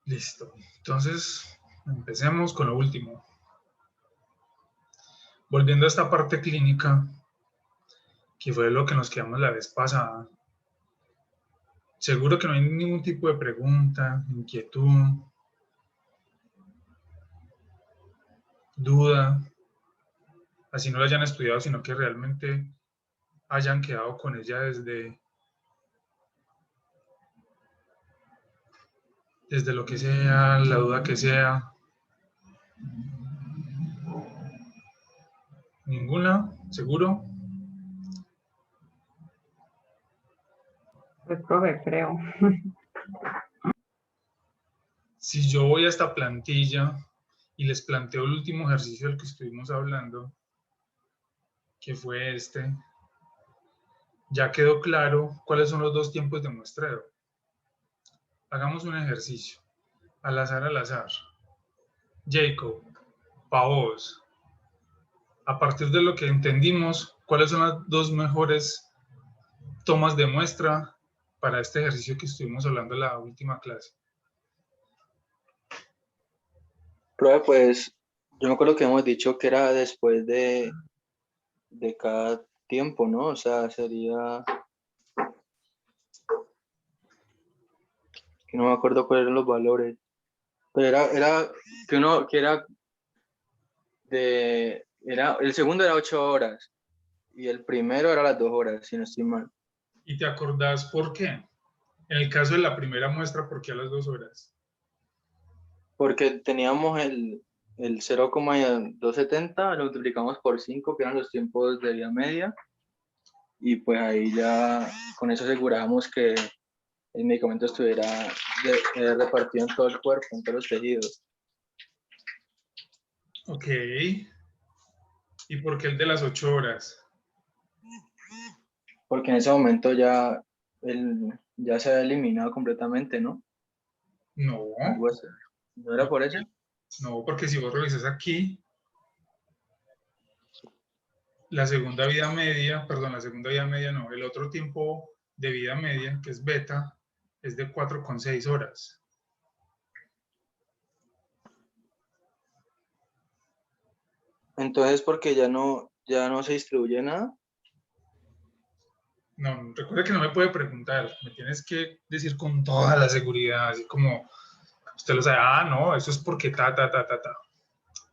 Listo. Entonces, empecemos con lo último. Volviendo a esta parte clínica, que fue lo que nos quedamos la vez pasada. Seguro que no hay ningún tipo de pregunta, inquietud, duda, así no lo hayan estudiado, sino que realmente hayan quedado con ella desde lo que sea, la duda que sea. ¿Ninguna? ¿Seguro? Pues, profe, creo. Si yo voy a esta plantilla y les planteo el último ejercicio del que estuvimos hablando, que fue este, ya quedó claro cuáles son los dos tiempos de muestreo. Hagamos un ejercicio, al azar, al azar. Jacob, para vos, a partir de lo que entendimos, ¿cuáles son las dos mejores tomas de muestra para este ejercicio que estuvimos hablando en la última clase? Profe, pues yo me acuerdo que hemos dicho que era después de cada tiempo, ¿no? O sea, sería... que no me acuerdo cuáles eran los valores. Pero era que era el segundo era 8 horas y el primero era las 2 horas, si no estoy mal. ¿Y te acordás por qué? En el caso de la primera muestra, ¿por qué a las 2 horas? Porque teníamos el 0,270, lo multiplicamos por 5, que eran los tiempos de vida media, y pues ahí ya con eso asegurábamos que el medicamento estuviera repartido en todo el cuerpo, en todos los tejidos. Ok. ¿Y por qué el de las 8 horas? Porque en ese momento ya se había eliminado completamente, ¿no? No, Algo así. ¿No era por eso? no, porque si vos revisas aquí, la segunda vida media no, el otro tiempo de vida media, que es beta, es de 4,6 horas. Entonces, porque ya no se distribuye nada. No, recuerda que no me puede preguntar, me tienes que decir con toda la seguridad, así como usted lo sabe, no, eso es porque ta.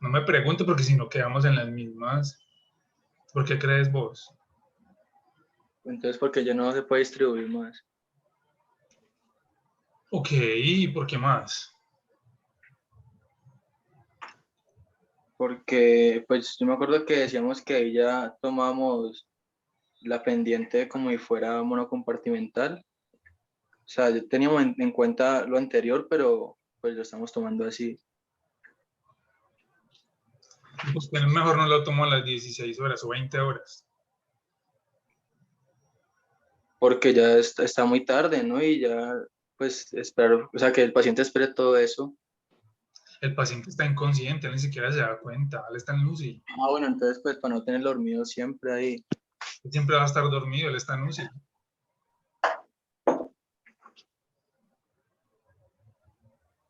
No me pregunte porque si no quedamos en las mismas. ¿Por qué crees vos? Entonces, porque ya no se puede distribuir más. Ok, ¿y por qué más? Porque, pues, yo me acuerdo que decíamos que ahí ya tomamos la pendiente como si fuera monocompartimental. O sea, yo teníamos en cuenta lo anterior, pero pues lo estamos tomando así. Usted mejor no lo tomo a las 16 horas o 20 horas. Porque ya está muy tarde, ¿no? Y ya, pues, espero, o sea, que el paciente espere todo eso. El paciente está inconsciente, él ni siquiera se da cuenta, él está en UCI. Ah, bueno, entonces, pues, para no tener dormido siempre ahí. Él siempre va a estar dormido, él está en UCI.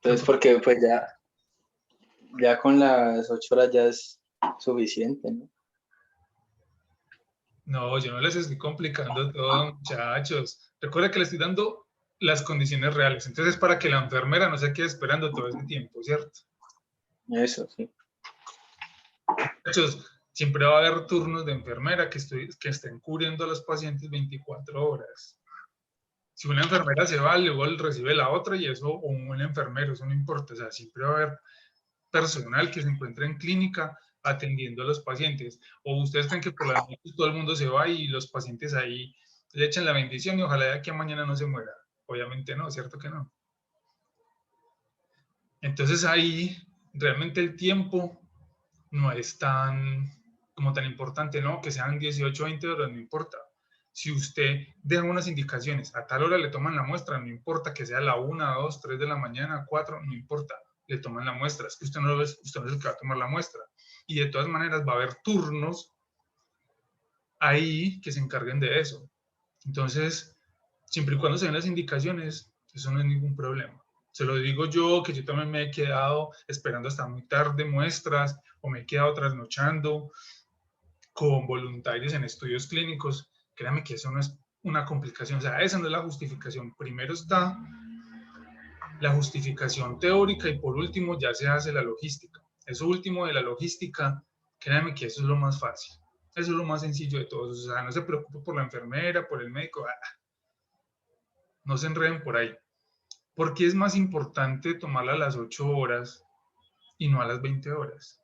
Entonces, porque, pues, ya con las 8 horas ya es suficiente, ¿no? No, yo no les estoy complicando todo, muchachos. Recuerda que les estoy dando las condiciones reales. Entonces, para que la enfermera no se quede esperando todo ese tiempo, ¿cierto? Eso, sí. Muchachos, siempre va a haber turnos de enfermera que estén cubriendo a los pacientes 24 horas. Si una enfermera se va, luego recibe la otra y eso, o un enfermero, eso no importa. O sea, siempre va a haber personal que se encuentra en clínica atendiendo a los pacientes. O ustedes creen que por las noches todo el mundo se va y los pacientes ahí le echan la bendición y ojalá de aquí a mañana no se muera. Obviamente no, ¿cierto que no? Entonces ahí realmente el tiempo no es tan importante, ¿no? Que sean 18 o 20 horas, no importa. Si usted deja unas indicaciones, a tal hora le toman la muestra, no importa que sea la 1, 2, 3 de la mañana, 4, no importa, le toman la muestra. Es que usted no es el que va a tomar la muestra. Y de todas maneras va a haber turnos ahí que se encarguen de eso. Entonces, siempre y cuando se den las indicaciones, eso no es ningún problema. Se lo digo yo, que yo también me he quedado esperando hasta muy tarde muestras, o me he quedado trasnochando con voluntarios en estudios clínicos. Créame que eso no es una complicación, o sea, esa no es la justificación. Primero está la justificación teórica y por último ya se hace la logística. Eso último de la logística, créame que eso es lo más fácil. Eso es lo más sencillo de todos. O sea, no se preocupe por la enfermera, por el médico, no se enreden por ahí. ¿Por qué es más importante tomarla a las 8 horas y no a las 20 horas?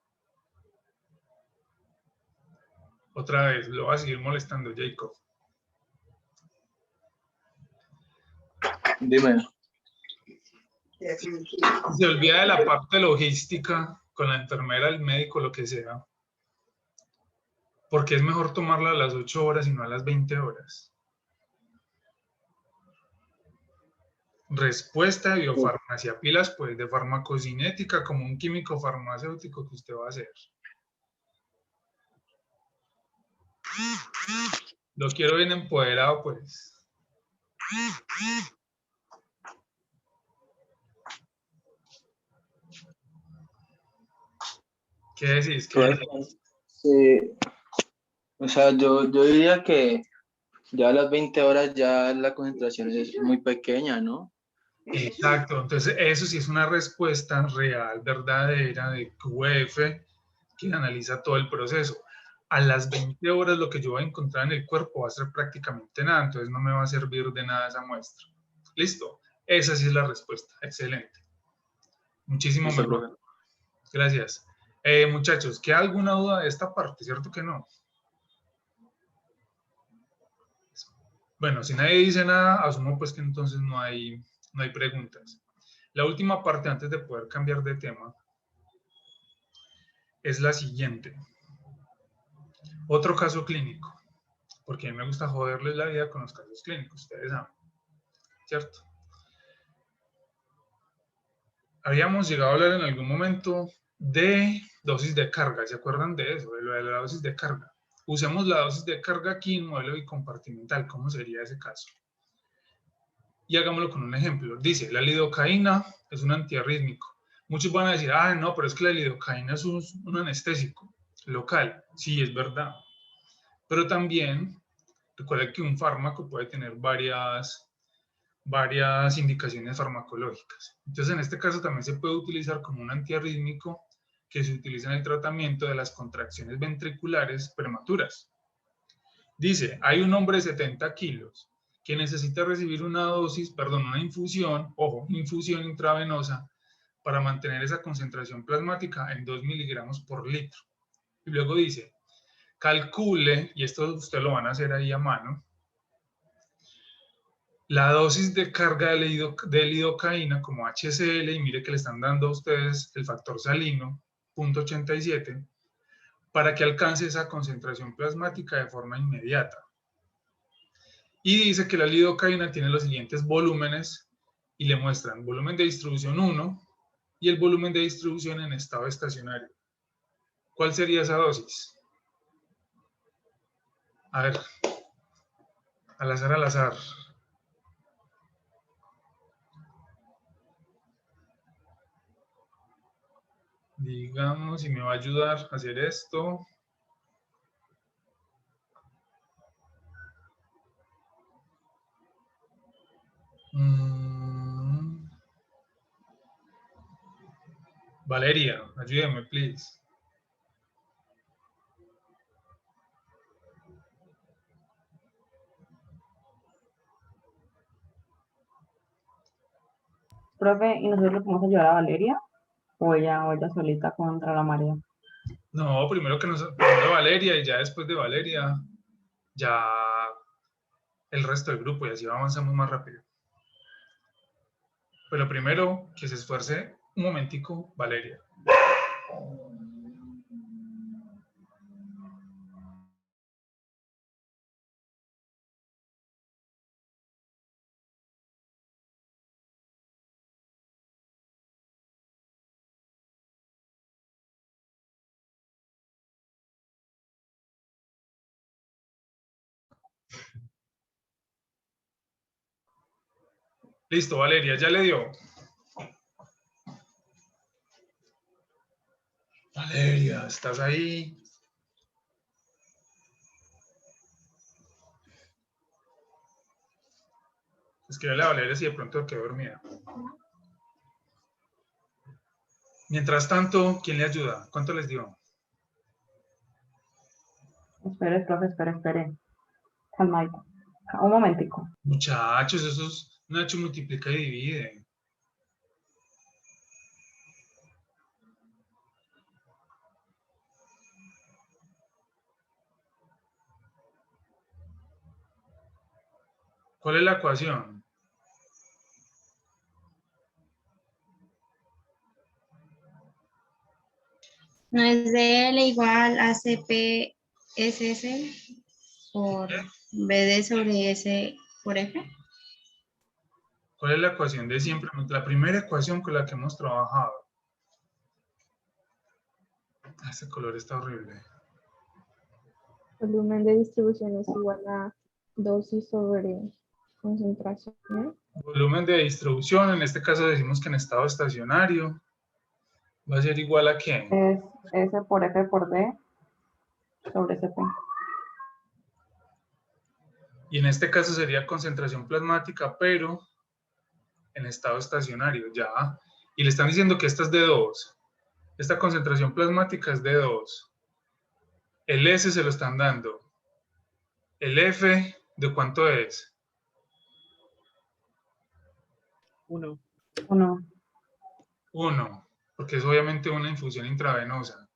Otra vez, lo va a seguir molestando, Jacob. Dime. Se olvida de la parte logística con la enfermera, el médico, lo que sea. Porque es mejor tomarla a las 8 horas y no a las 20 horas. Respuesta de biofarmacia, pilas pues de farmacocinética como un químico farmacéutico que usted va a hacer. Lo quiero bien empoderado pues. ¿Qué decís? Sí, o sea, yo diría que ya a las 20 horas ya la concentración es muy pequeña, ¿no? Exacto, entonces eso sí es una respuesta real, verdadera de QF que analiza todo el proceso. A las 20 horas lo que yo voy a encontrar en el cuerpo va a ser prácticamente nada, entonces no me va a servir de nada esa muestra. Listo, esa sí es la respuesta, excelente. Muchísimo Listo, mejor. profe. Gracias. Muchachos, ¿queda alguna duda de esta parte? ¿Cierto que no? Bueno, si nadie dice nada, asumo pues que entonces no hay preguntas. La última parte antes de poder cambiar de tema es la siguiente. Otro caso clínico, porque a mí me gusta joderles la vida con los casos clínicos, ustedes saben, ¿cierto? Habíamos llegado a hablar en algún momento de dosis de carga, ¿se acuerdan de eso? De lo de la dosis de carga. Usemos la dosis de carga aquí en modelo bicompartimental, ¿cómo sería ese caso? Y hagámoslo con un ejemplo. Dice, la lidocaína es un antiarrítmico. Muchos van a decir, no, pero es que la lidocaína es un anestésico local. Sí, es verdad. Pero también, recuerda que un fármaco puede tener varias indicaciones farmacológicas. Entonces, en este caso también se puede utilizar como un antiarrítmico que se utiliza en el tratamiento de las contracciones ventriculares prematuras. Dice, hay un hombre de 70 kilos que necesita recibir una infusión, ojo, infusión intravenosa para mantener esa concentración plasmática en 2 miligramos por litro. Y luego dice, calcule, y esto usted lo van a hacer ahí a mano, la dosis de carga de lidocaína como HCl, y mire que le están dando a ustedes el factor salino, 0.87, para que alcance esa concentración plasmática de forma inmediata. Y dice que la lidocaína tiene los siguientes volúmenes y le muestran volumen de distribución 1 y el volumen de distribución en estado estacionario. ¿Cuál sería esa dosis? A ver, al azar, al azar. Digamos, si me va a ayudar a hacer esto. Valeria, ayúdeme, please. Profe, ¿y nosotros le podemos ayudar a Valeria? ¿O ella solita contra la marea? No, primero que nos primero Valeria y ya después de Valeria, ya el resto del grupo y así avanzamos más rápido. Pero primero que se esfuerce un momentico Valeria. Listo, Valeria, ya le dio. Valeria, ¿estás ahí? Escríbele a Valeria si de pronto quedó dormida. Mientras tanto, ¿quién le ayuda? ¿Cuánto les dio? Espere, profe, espere. Calmadito. Un momentico. Muchachos, eso es Nacho multiplica y divide. ¿Cuál es la ecuación? No es de L igual a CP por BD sobre S por F. ¿Cuál es la ecuación de siempre? La primera ecuación con la que hemos trabajado. Este color está horrible. Volumen de distribución es igual a dosis sobre concentración. Volumen de distribución, en este caso decimos que en estado estacionario va a ser igual a ¿qué? Es S por F por D sobre CP. Y en este caso sería concentración plasmática, pero en estado estacionario, ya. Y le están diciendo que esta es de 2. Esta concentración plasmática es de 2. El S se lo están dando. El F, ¿de cuánto es? 1. 1, porque es obviamente una infusión intravenosa.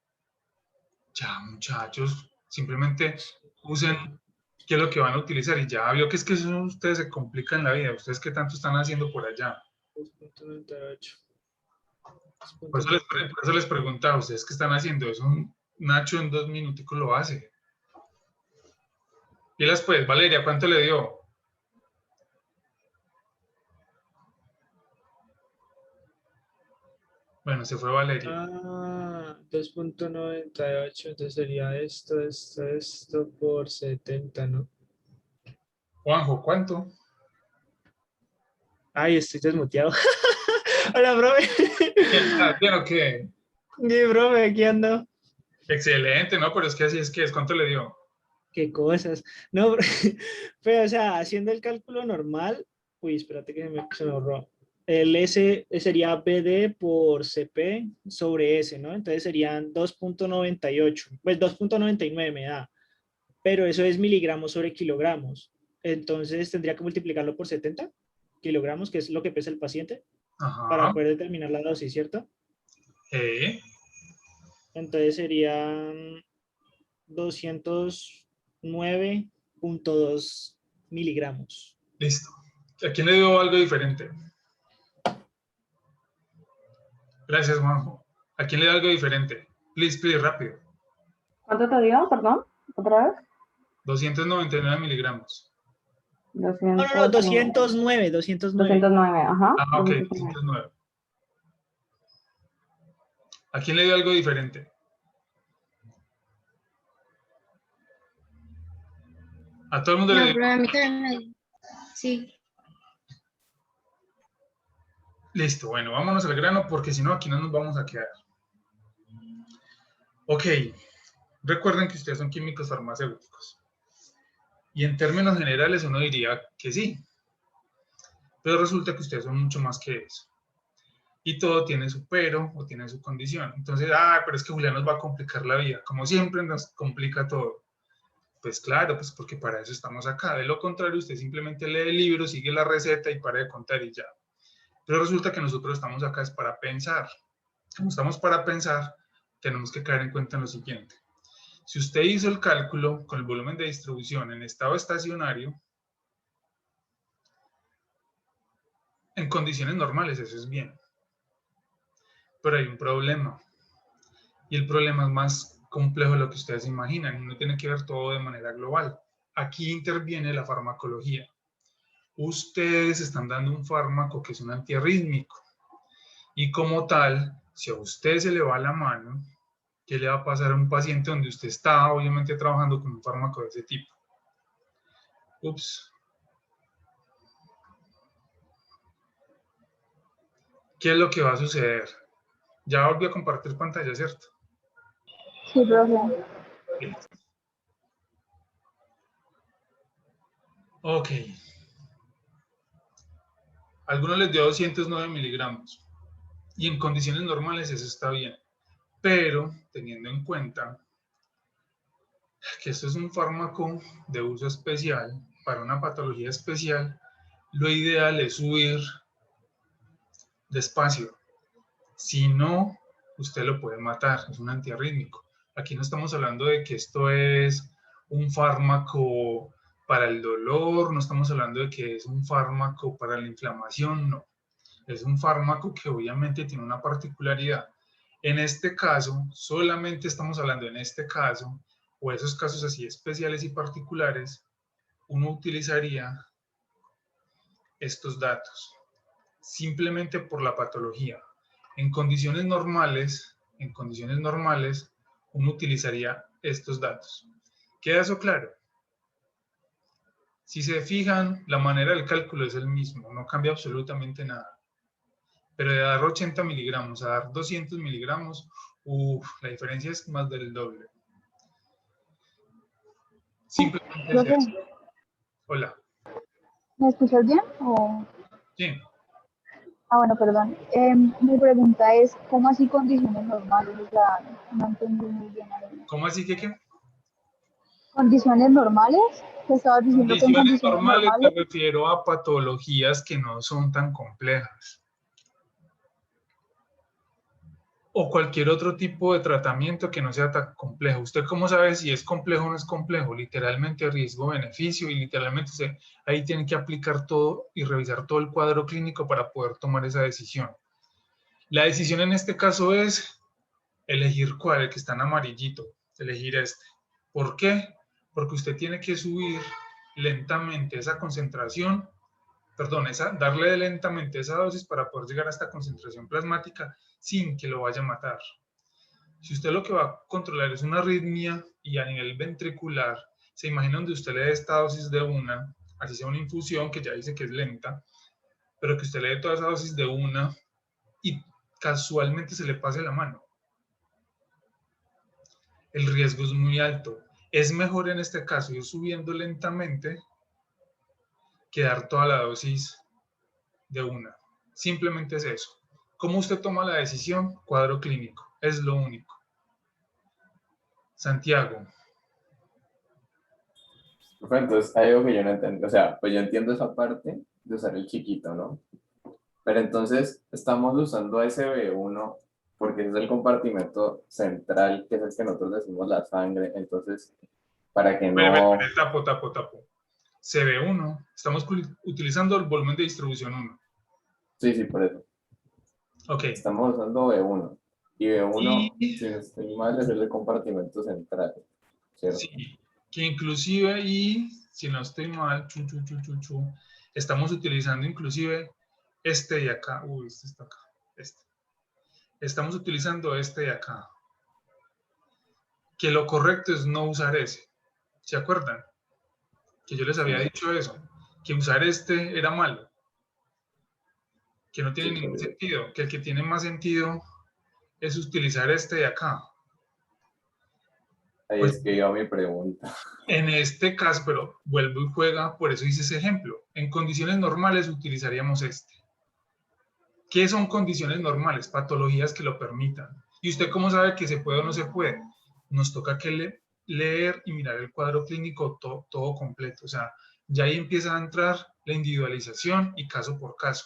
Ya, muchachos, simplemente usen qué es lo que van a utilizar y ya vio que es que eso ustedes se complican la vida. ¿Ustedes qué tanto están haciendo por allá? 2.98. Por eso les preguntaba, ¿ustedes qué están haciendo? Eso Nacho en 2 minuticos lo hace. Y pues, Valeria, ¿cuánto le dio? Bueno, se fue Valeria. 2.98, entonces sería esto por 70, ¿no? Juanjo, ¿cuánto? Ay, estoy desmuteado. Hola, profe. ¿Bien o qué? Sí, profe, aquí ando. Excelente, ¿no? Pero es que así es que es. ¿Cuánto le dio? Qué cosas. No, pero, o sea, haciendo el cálculo normal, uy, espérate que se me borró. El S sería BD por CP sobre S, ¿no? Entonces serían 2.98, pues 2.99 me da, pero eso es miligramos sobre kilogramos. Entonces tendría que multiplicarlo por 70 kilogramos, que es lo que pesa el paciente, para Ajá. poder determinar la dosis, ¿cierto? ¿Eh? Entonces serían 209.2 miligramos. Listo. ¿A quién le dio algo diferente? Gracias, Juanjo. ¿A quién le dio algo diferente? Please, rápido. ¿Cuánto te dio? Perdón, otra vez. 299 miligramos. 209. 209, ajá. Ah, ok, 209. 209. ¿A quién le dio algo diferente? A todo el mundo le No, dio. pero a mí también sí. Listo, bueno, vámonos al grano porque si no aquí no nos vamos a quedar. Ok, recuerden que ustedes son químicos farmacéuticos. Y en términos generales uno diría que sí. Pero resulta que ustedes son mucho más que eso. Y todo tiene su pero o tiene su condición. Entonces, pero es que Julián nos va a complicar la vida. Como siempre nos complica todo. Pues claro, pues porque para eso estamos acá. De lo contrario, usted simplemente lee el libro, sigue la receta y para de contar y ya. Pero resulta que nosotros estamos acá es para pensar. Como estamos para pensar, tenemos que caer en cuenta en lo siguiente. Si usted hizo el cálculo con el volumen de distribución en estado estacionario, en condiciones normales eso es bien. Pero hay un problema. Y el problema es más complejo de lo que ustedes imaginan. Y uno tiene que ver todo de manera global. Aquí interviene la farmacología. Ustedes están dando un fármaco que es un antiarrítmico. Y como tal, si a usted se le va la mano, ¿qué le va a pasar a un paciente donde usted está, obviamente, trabajando con un fármaco de ese tipo? Ups. ¿Qué es lo que va a suceder? Ya volví a compartir pantalla, ¿cierto? Sí, profe. Ok. Algunos les dio 209 miligramos. Y en condiciones normales eso está bien. Pero teniendo en cuenta que esto es un fármaco de uso especial para una patología especial, lo ideal es subir despacio. Si no, usted lo puede matar, es un antiarrítmico. Aquí no estamos hablando de que esto es un fármaco para el dolor, no estamos hablando de que es un fármaco para la inflamación, no. Es un fármaco que obviamente tiene una particularidad. En este caso, solamente estamos hablando en este caso, o esos casos así especiales y particulares, uno utilizaría estos datos, simplemente por la patología. En condiciones normales, uno utilizaría estos datos. ¿Queda eso claro? Si se fijan, la manera del cálculo es el mismo, no cambia absolutamente nada. Pero de dar 80 miligramos a dar 200 miligramos, la diferencia es más del doble. Simplemente es Profe, eso. Hola. ¿me escuchas bien? O... Sí. Ah, bueno, perdón. Mi pregunta es, ¿cómo así condiciones normales? O sea, no entendí muy bien. ¿Cómo así que qué? ¿Condiciones normales? ¿Te estabas diciendo que en Condiciones condiciones normales me normales? refiero a patologías que no son tan complejas. O cualquier otro tipo de tratamiento que no sea tan complejo. ¿Usted cómo sabe si es complejo o no es complejo? Literalmente riesgo-beneficio y literalmente ahí tiene que aplicar todo y revisar todo el cuadro clínico para poder tomar esa decisión. La decisión en este caso es elegir cuál, el que está en amarillito, elegir este. ¿Por qué? Porque usted tiene que subir lentamente esa concentración, darle lentamente esa dosis para poder llegar a esta concentración plasmática sin que lo vaya a matar. Si usted lo que va a controlar es una arritmia y a nivel ventricular, se imagina donde usted le dé esta dosis de una, así sea una infusión que ya dice que es lenta, pero que usted le dé toda esa dosis de una y casualmente se le pase la mano. El riesgo es muy alto. Es mejor en este caso ir subiendo lentamente que dar toda la dosis de una. Simplemente es eso. ¿Cómo usted toma la decisión? Cuadro clínico. Es lo único. Santiago. Profe, entonces hay algo que yo no entiendo. O sea, pues yo entiendo esa parte de usar el chiquito, ¿no? Pero entonces estamos usando SB1 porque ese es el compartimento central, que es el que nosotros decimos la sangre. Entonces, para que no... Tapo. CB1. Estamos utilizando el volumen de distribución 1. Sí, por eso. Ok. Estamos usando B1. Y B1, si no estoy mal, es el compartimento central, ¿cierto? Sí, que inclusive, y si no estoy mal, estamos utilizando inclusive este de acá. Este está acá. Estamos utilizando este de acá. Que lo correcto es no usar ese. ¿Se acuerdan? Que yo les había dicho eso. Que usar este era malo. Que no tiene ningún sentido. Que el que tiene más sentido es utilizar este de acá. Ahí Pues, es que iba mi pregunta. en este caso, pero vuelvo y juega, por eso hice ese ejemplo. En condiciones normales utilizaríamos este. ¿Qué son condiciones normales? Patologías que lo permitan. ¿Y usted cómo sabe que se puede o no se puede? Nos toca que leer y mirar el cuadro clínico todo completo. O sea, ya ahí empieza a entrar la individualización y caso por caso.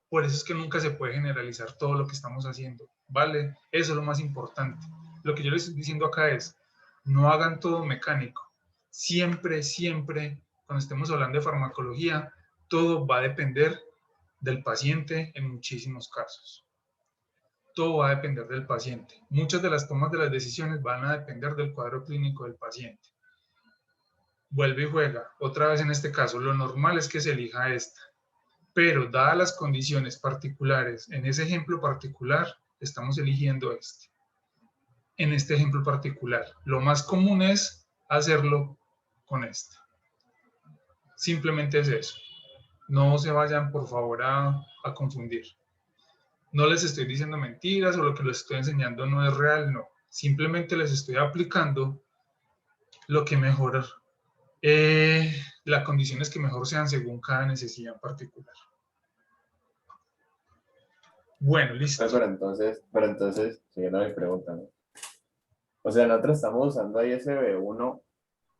Por eso es que nunca se puede generalizar todo lo que estamos haciendo, ¿vale? Eso es lo más importante. Lo que yo les estoy diciendo acá es, no hagan todo mecánico. Siempre, cuando estemos hablando de farmacología, todo va a depender del paciente en muchísimos casos. Todo va a depender del paciente. Muchas de las tomas de las decisiones van a depender del cuadro clínico del paciente. Vuelve y juega. Otra vez en este caso, lo normal es que se elija esta. Pero dadas las condiciones particulares, en ese ejemplo particular, estamos eligiendo este. En este ejemplo particular, lo más común es hacerlo con este. Simplemente es eso. No se vayan, por favor, a confundir. No les estoy diciendo mentiras o lo que les estoy enseñando no es real, no. simplemente les estoy aplicando lo que mejor, las condiciones que mejor sean según cada necesidad en particular. Bueno, listo. Pero entonces, siguiendo mi pregunta, ¿no? O sea, nosotros estamos usando ahí ese B1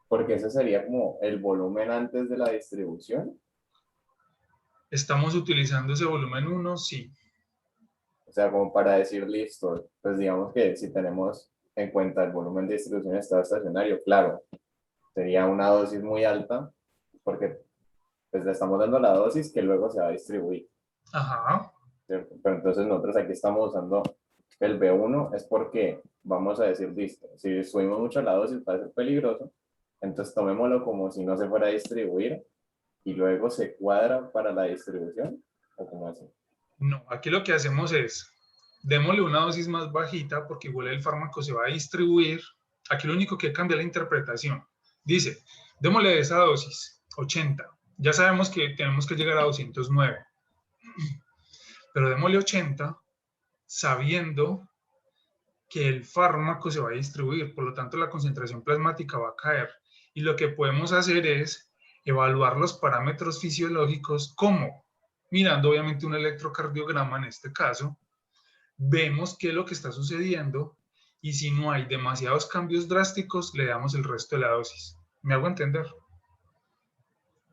porque ese sería como el volumen antes de la distribución. ¿Estamos utilizando ese volumen 1? Sí. O sea, como para decir, listo, pues digamos que si tenemos en cuenta el volumen de distribución en estado estacionario, claro, sería una dosis muy alta porque pues le estamos dando la dosis que luego se va a distribuir, Ajá. ¿cierto? Pero entonces nosotros aquí estamos usando el B1 es porque vamos a decir, listo, si subimos mucho la dosis va a ser peligroso, entonces tomémoslo como si no se fuera a distribuir y luego se cuadra para la distribución, ¿o cómo así? No, aquí lo que hacemos es, démosle una dosis más bajita porque igual el fármaco se va a distribuir. Aquí lo único que cambia es la interpretación. Dice, démosle esa dosis, 80. Ya sabemos que tenemos que llegar a 209. Pero démosle 80 sabiendo que el fármaco se va a distribuir, por lo tanto la concentración plasmática va a caer. Y lo que podemos hacer es evaluar los parámetros fisiológicos como, mirando obviamente un electrocardiograma en este caso, vemos qué es lo que está sucediendo y si no hay demasiados cambios drásticos, le damos el resto de la dosis. ¿Me hago entender?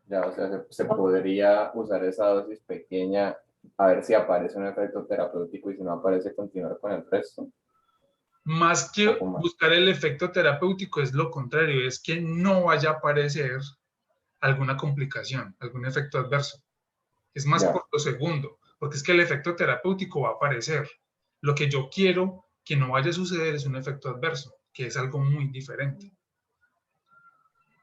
Ya, o sea, se podría usar esa dosis pequeña a ver si aparece un efecto terapéutico y si no aparece continuar con el resto. Más que Poco más. buscar el efecto terapéutico es lo contrario, es que no vaya a aparecer alguna complicación, algún efecto adverso. Es más Ya. por lo segundo, porque es que el efecto terapéutico va a aparecer. Lo que yo quiero que no vaya a suceder es un efecto adverso, que es algo muy diferente.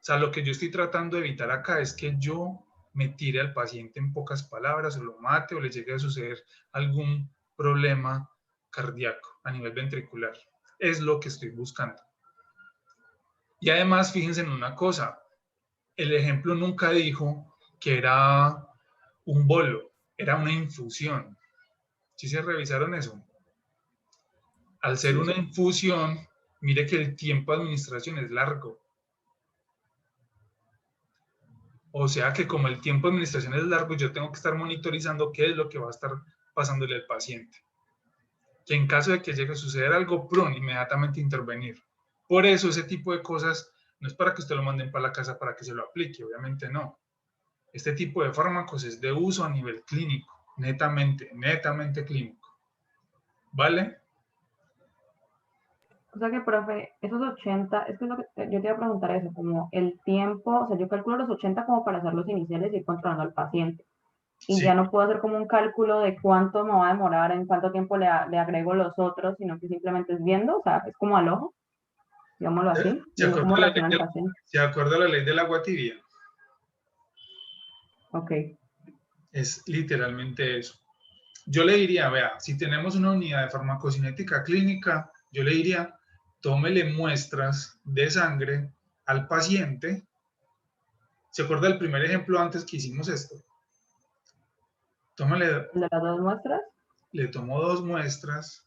O sea, lo que yo estoy tratando de evitar acá es que yo me tire al paciente en pocas palabras, o lo mate, o le llegue a suceder algún problema cardíaco a nivel ventricular. Es lo que estoy buscando. Y además, fíjense en una cosa, el ejemplo nunca dijo que era un bolo, era una infusión. ¿Sí se revisaron eso? Al ser Sí, una sí. infusión, mire que el tiempo de administración es largo. O sea que como el tiempo de administración es largo, yo tengo que estar monitorizando qué es lo que va a estar pasándole al paciente. Que en caso de que llegue a suceder algo, inmediatamente intervenir. Por eso ese tipo de cosas no es para que usted lo manden para la casa para que se lo aplique, obviamente no. Este tipo de fármacos es de uso a nivel clínico, netamente clínico. ¿Vale? O sea que, profe, esos 80, es que, yo te iba a preguntar eso, como el tiempo, o sea, yo calculo los 80 como para hacer los iniciales y ir controlando al paciente. Y Sí. ya no puedo hacer como un cálculo de cuánto me va a demorar, en cuánto tiempo le agrego los otros, sino que simplemente es viendo, o sea, es como al ojo, digámoslo así, viendo cómo reacciona el paciente. ¿Se acuerda la ley del agua tibia? Ok. Es literalmente eso. Yo le diría, vea, si tenemos una unidad de farmacocinética clínica, yo le diría, tómele muestras de sangre al paciente. ¿Se acuerda del primer ejemplo antes que hicimos esto? Tómale, ¿El de las dos muestras? le tomo 2 muestras,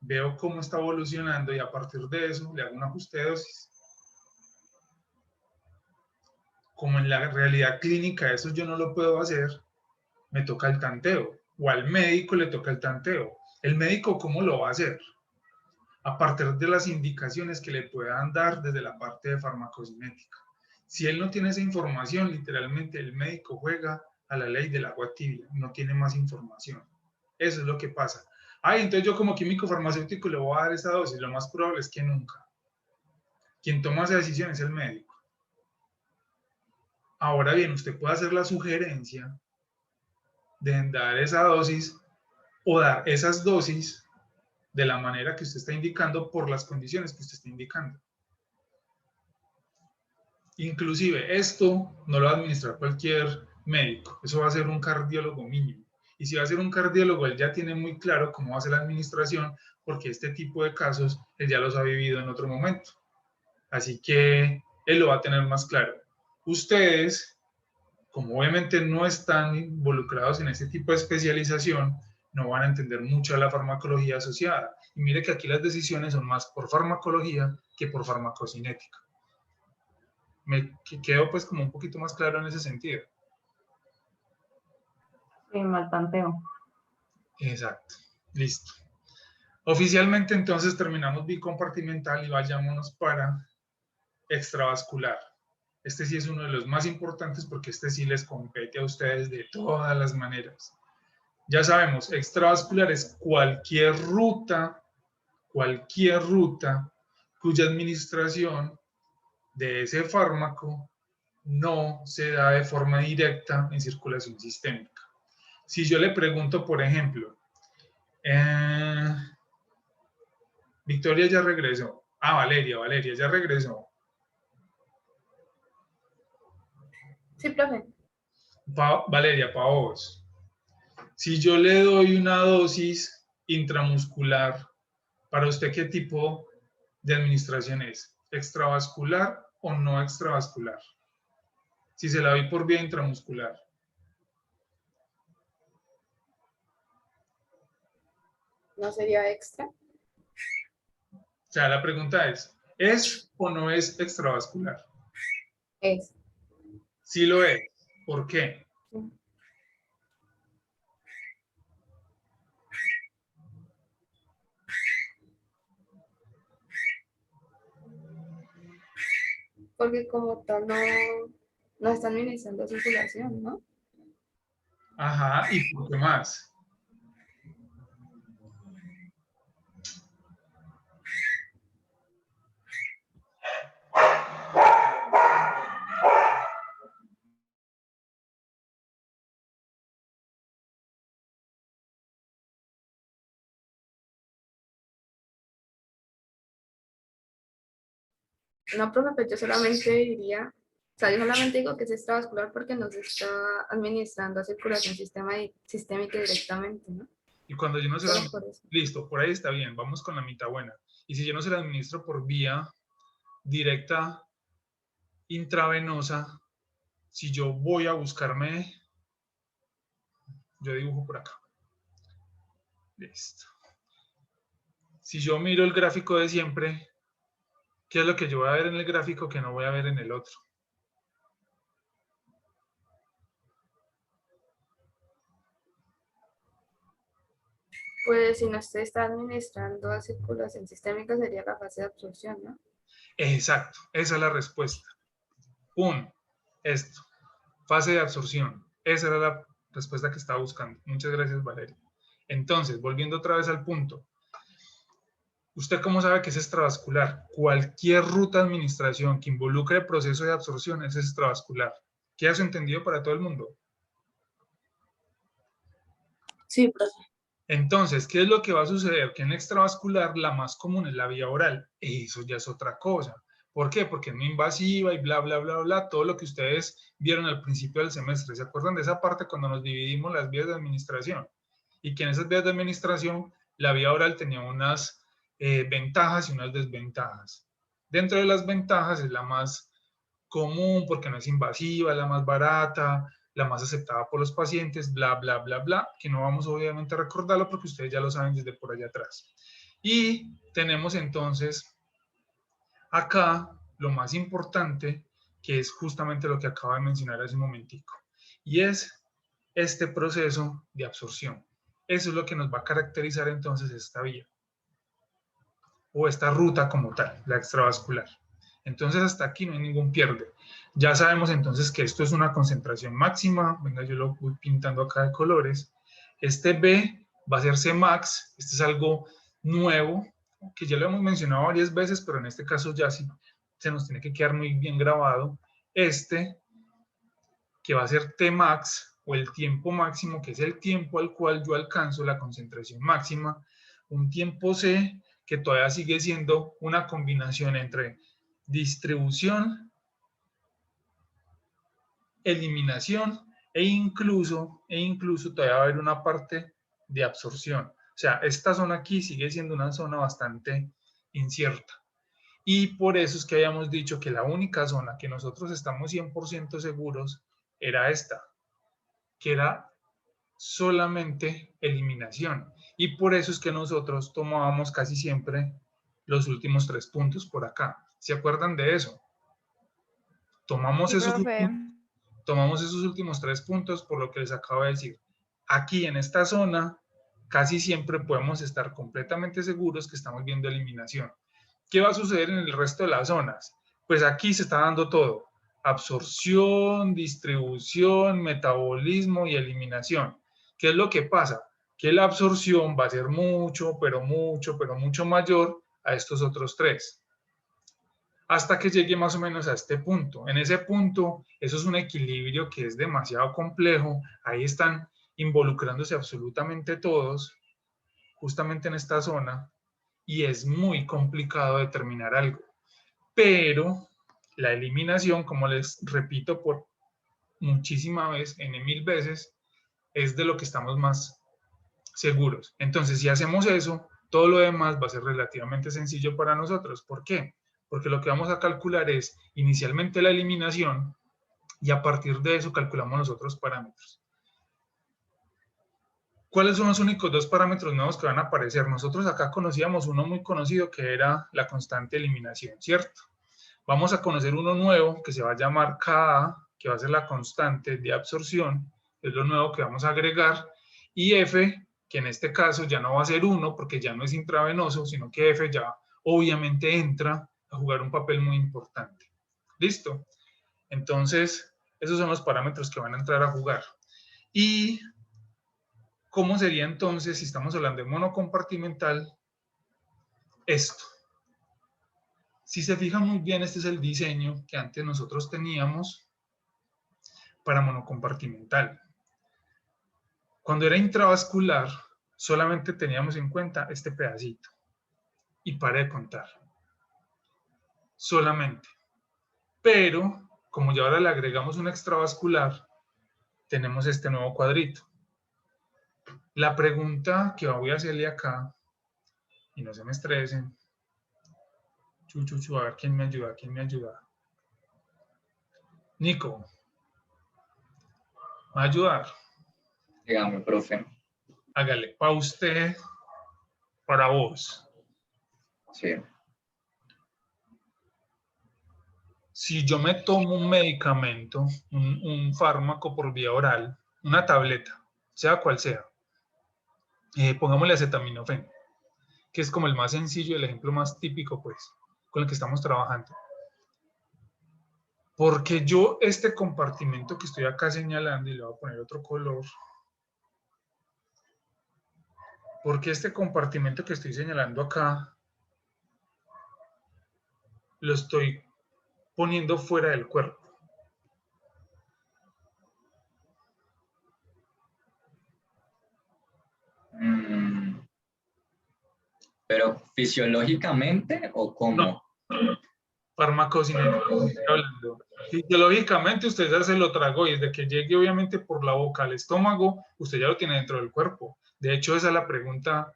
veo cómo está evolucionando y a partir de eso le hago un ajuste de dosis. Como en la realidad clínica eso yo no lo puedo hacer, me toca el tanteo, o al médico le toca el tanteo. ¿El médico cómo lo va a hacer? A partir de las indicaciones que le puedan dar desde la parte de farmacocinética. Si él no tiene esa información, literalmente el médico juega a la ley del agua tibia, no tiene más información. Eso es lo que pasa. Entonces yo como químico farmacéutico le voy a dar esa dosis, lo más probable es que nunca. Quien toma esa decisión es el médico. Ahora bien, usted puede hacer la sugerencia de dar esa dosis o dar esas dosis de la manera que usted está indicando por las condiciones que usted está indicando. Inclusive esto no lo va a administrar cualquier médico, eso va a ser un cardiólogo mínimo. Y si va a ser un cardiólogo, él ya tiene muy claro cómo va a ser la administración, porque este tipo de casos él ya los ha vivido en otro momento. Así que él lo va a tener más claro. Ustedes, como obviamente no están involucrados en este tipo de especialización, no van a entender mucho de la farmacología asociada. Y mire que aquí las decisiones son más por farmacología que por farmacocinética. Me quedo pues como un poquito más claro en ese sentido. Sí, mal tanteo. Exacto, listo. Oficialmente entonces terminamos bicompartimental y vayámonos para extravascular. Este sí es uno de los más importantes porque este sí les compete a ustedes de todas las maneras. Ya sabemos, extravascular es cualquier ruta cuya administración de ese fármaco no se da de forma directa en circulación sistémica. Si yo le pregunto, por ejemplo, Victoria ya regresó. Ah, Valeria ya regresó. Sí, profe. Valeria, para vos. Si yo le doy una dosis intramuscular, ¿para usted qué tipo de administración es? ¿Extravascular o no extravascular? Si se la doy por vía intramuscular. ¿No sería extra? O sea, la pregunta ¿es o no es extravascular? Es. Sí lo es. ¿Por qué? Porque como tal no está administrando circulación, ¿no? Ajá, ¿y por qué más? No, profe, pues yo solamente diría, o sea, yo solamente digo que es extravascular porque nos está administrando a circulación sistémica directamente, ¿no? Y cuando yo no se la Solo por eso. listo, por ahí está bien, vamos con la mitad buena. Y si yo no se la administro por vía directa intravenosa, si yo voy a buscarme, yo dibujo por acá. Listo. Si yo miro el gráfico de siempre, ¿qué es lo que yo voy a ver en el gráfico que no voy a ver en el otro? Pues si no se está administrando a circulación sistémica sería la fase de absorción, ¿no? Exacto, esa es la respuesta. Esto, fase de absorción. Esa era la respuesta que estaba buscando. Muchas gracias, Valeria. Entonces, volviendo otra vez al punto. ¿Usted cómo sabe que es extravascular? Cualquier ruta de administración que involucre el proceso de absorción es extravascular. ¿Queda eso entendido para todo el mundo? Sí, profe. Entonces, ¿qué es lo que va a suceder? Que en extravascular la más común es la vía oral. Eso ya es otra cosa. ¿Por qué? Porque es muy invasiva y bla, bla, bla, bla, todo lo que ustedes vieron al principio del semestre. ¿Se acuerdan de esa parte cuando nos dividimos las vías de administración? Y que en esas vías de administración la vía oral tenía unas ventajas y unas desventajas. Dentro de las ventajas es la más común porque no es invasiva, es la más barata, la más aceptada por los pacientes, bla, bla, bla, bla, que no vamos obviamente a recordarlo porque ustedes ya lo saben desde por allá atrás. Y tenemos entonces acá lo más importante, que es justamente lo que acabo de mencionar hace un momentico, y es este proceso de absorción. Eso es lo que nos va a caracterizar entonces esta vía, o esta ruta como tal, la extravascular. Entonces hasta aquí no hay ningún pierde. Ya sabemos entonces que esto es una concentración máxima. Venga, yo lo voy pintando acá de colores. Este B va a ser Cmax. Este es algo nuevo, que ya lo hemos mencionado varias veces, pero en este caso ya sí se nos tiene que quedar muy bien grabado. Este, que va a ser Tmax, o el tiempo máximo, que es el tiempo al cual yo alcanzo la concentración máxima. Un tiempo C, que todavía sigue siendo una combinación entre distribución, eliminación e incluso todavía va a haber una parte de absorción. O sea, esta zona aquí sigue siendo una zona bastante incierta. Y por eso es que habíamos dicho que la única zona que nosotros estamos 100% seguros era esta, que era solamente eliminación. Y por eso es que nosotros tomábamos casi siempre los últimos 3 puntos por acá. ¿Se acuerdan de eso? Tomamos, Sí, profe. tomamos esos últimos 3 puntos por lo que les acabo de decir. Aquí en esta zona casi siempre podemos estar completamente seguros que estamos viendo eliminación. ¿Qué va a suceder en el resto de las zonas? Pues aquí se está dando todo. Absorción, distribución, metabolismo y eliminación. ¿Qué es lo que pasa? Que la absorción va a ser mucho, pero mucho mayor a estos otros 3. Hasta que llegue más o menos a este punto. En ese punto, eso es un equilibrio que es demasiado complejo. Ahí están involucrándose absolutamente todos, justamente en esta zona, y es muy complicado determinar algo. Pero la eliminación, como les repito por muchísimas veces, n mil veces, es de lo que estamos más seguros. Entonces, si hacemos eso, todo lo demás va a ser relativamente sencillo para nosotros. ¿Por qué? Porque lo que vamos a calcular es inicialmente la eliminación y a partir de eso calculamos los otros parámetros. ¿Cuáles son los únicos 2 parámetros nuevos que van a aparecer? Nosotros acá conocíamos uno muy conocido que era la constante de eliminación, ¿cierto? Vamos a conocer uno nuevo que se va a llamar Ka, que va a ser la constante de absorción, es lo nuevo que vamos a agregar, y F, que en este caso ya no va a ser 1 porque ya no es intravenoso, sino que F ya obviamente entra a jugar un papel muy importante. ¿Listo? Entonces, esos son los parámetros que van a entrar a jugar. ¿Y cómo sería entonces, si estamos hablando de monocompartimental, esto? Si se fijan muy bien, este es el diseño que antes nosotros teníamos para monocompartimental. Cuando era intravascular, solamente teníamos en cuenta este pedacito. Y paré de contar. Solamente. Pero, como ya ahora le agregamos un extravascular, tenemos este nuevo cuadrito. La pregunta que voy a hacerle acá, y no se me estresen, a ver quién me ayuda. Nico, ¿me va a ayudar? Dígame, profe. Hágale, para usted, para vos. Sí. Si yo me tomo un medicamento, un fármaco por vía oral, una tableta, sea cual sea, pongámosle acetaminofén, que es como el más sencillo, el ejemplo más típico, pues, con el que estamos trabajando. Porque yo este compartimento que estoy acá señalando, y le voy a poner otro color, porque este compartimento que estoy señalando acá, lo estoy poniendo fuera del cuerpo. ¿Pero fisiológicamente o cómo? No. Farmacocinética, estoy hablando. Fisiológicamente usted ya se lo tragó y desde que llegue obviamente por la boca al estómago, usted ya lo tiene dentro del cuerpo. De hecho, esa es la pregunta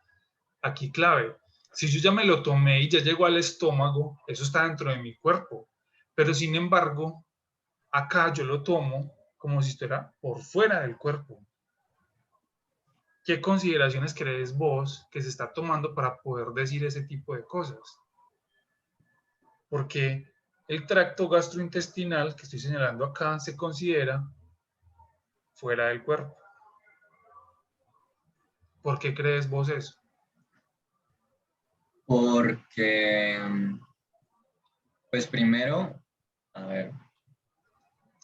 aquí clave. Si yo ya me lo tomé y ya llegó al estómago, eso está dentro de mi cuerpo. Pero sin embargo, acá yo lo tomo como si estuviera por fuera del cuerpo. ¿Qué consideraciones crees vos que se está tomando para poder decir ese tipo de cosas? Porque el tracto gastrointestinal que estoy señalando acá se considera fuera del cuerpo. ¿Por qué crees vos eso? Porque, pues primero, a ver,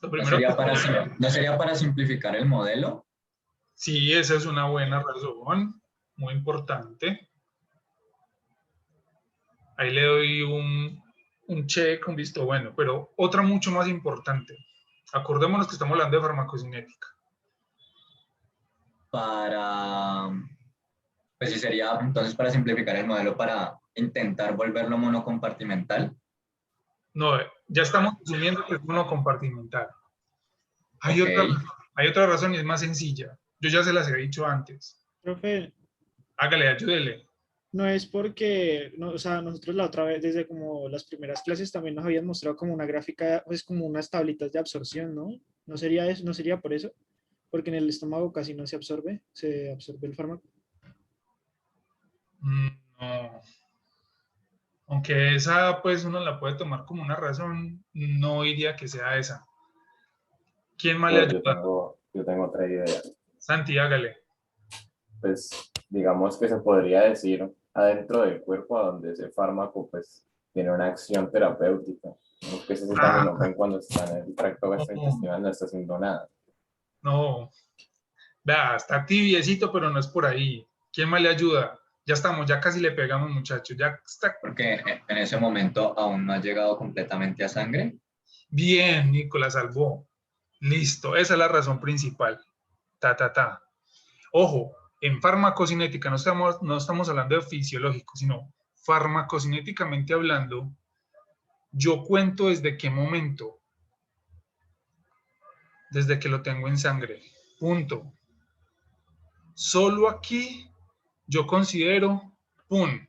¿no sería para simplificar el modelo? Sí, esa es una buena razón, muy importante. Ahí le doy un check, un visto bueno, pero otra mucho más importante. Acordémonos que estamos hablando de farmacocinética. Pues sí sería entonces para simplificar el modelo para intentar volverlo monocompartimental. No, ya estamos asumiendo que es monocompartimental. Hay Okay. otra razón y es más sencilla. Yo ya se las he dicho antes. Profe, Hágale, ayúdele. no es porque, no, o sea, nosotros la otra vez, desde como las primeras clases, también nos habían mostrado como una gráfica, pues como unas tablitas de absorción, ¿no? ¿No sería eso? ¿No sería por eso? Porque en el estómago casi no se absorbe el fármaco. No. Aunque esa pues uno la puede tomar como una razón, no diría que sea esa. ¿Quién más le Yo ayuda? yo tengo otra idea. Santi, hágale. Pues digamos que se podría decir adentro del cuerpo a donde ese fármaco pues tiene una acción terapéutica. ¿No? Que ese acetaminofén cuando está en el tracto gastrointestinal no está haciendo nada. No. Vea, está tibiecito, pero no es por ahí. ¿Quién más le ayuda? Ya estamos, ya casi le pegamos, muchachos. Ya está. Porque en ese momento aún no ha llegado completamente a sangre. Bien, Nicolás salvó. Listo, esa es la razón principal. Ta. Ojo, en farmacocinética no estamos hablando de fisiológico, sino farmacocinéticamente hablando, yo cuento desde qué momento. Desde que lo tengo en sangre. Punto. Solo aquí yo considero, ¡pum!,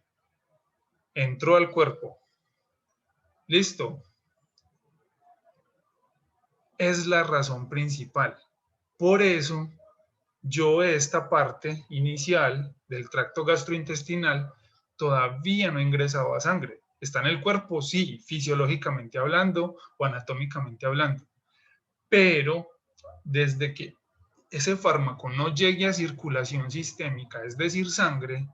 entró al cuerpo. Listo. Es la razón principal. Por eso, yo esta parte inicial del tracto gastrointestinal todavía no he ingresado a sangre. Está en el cuerpo, sí, fisiológicamente hablando o anatómicamente hablando. Pero desde que ese fármaco no llegue a circulación sistémica, es decir, sangre,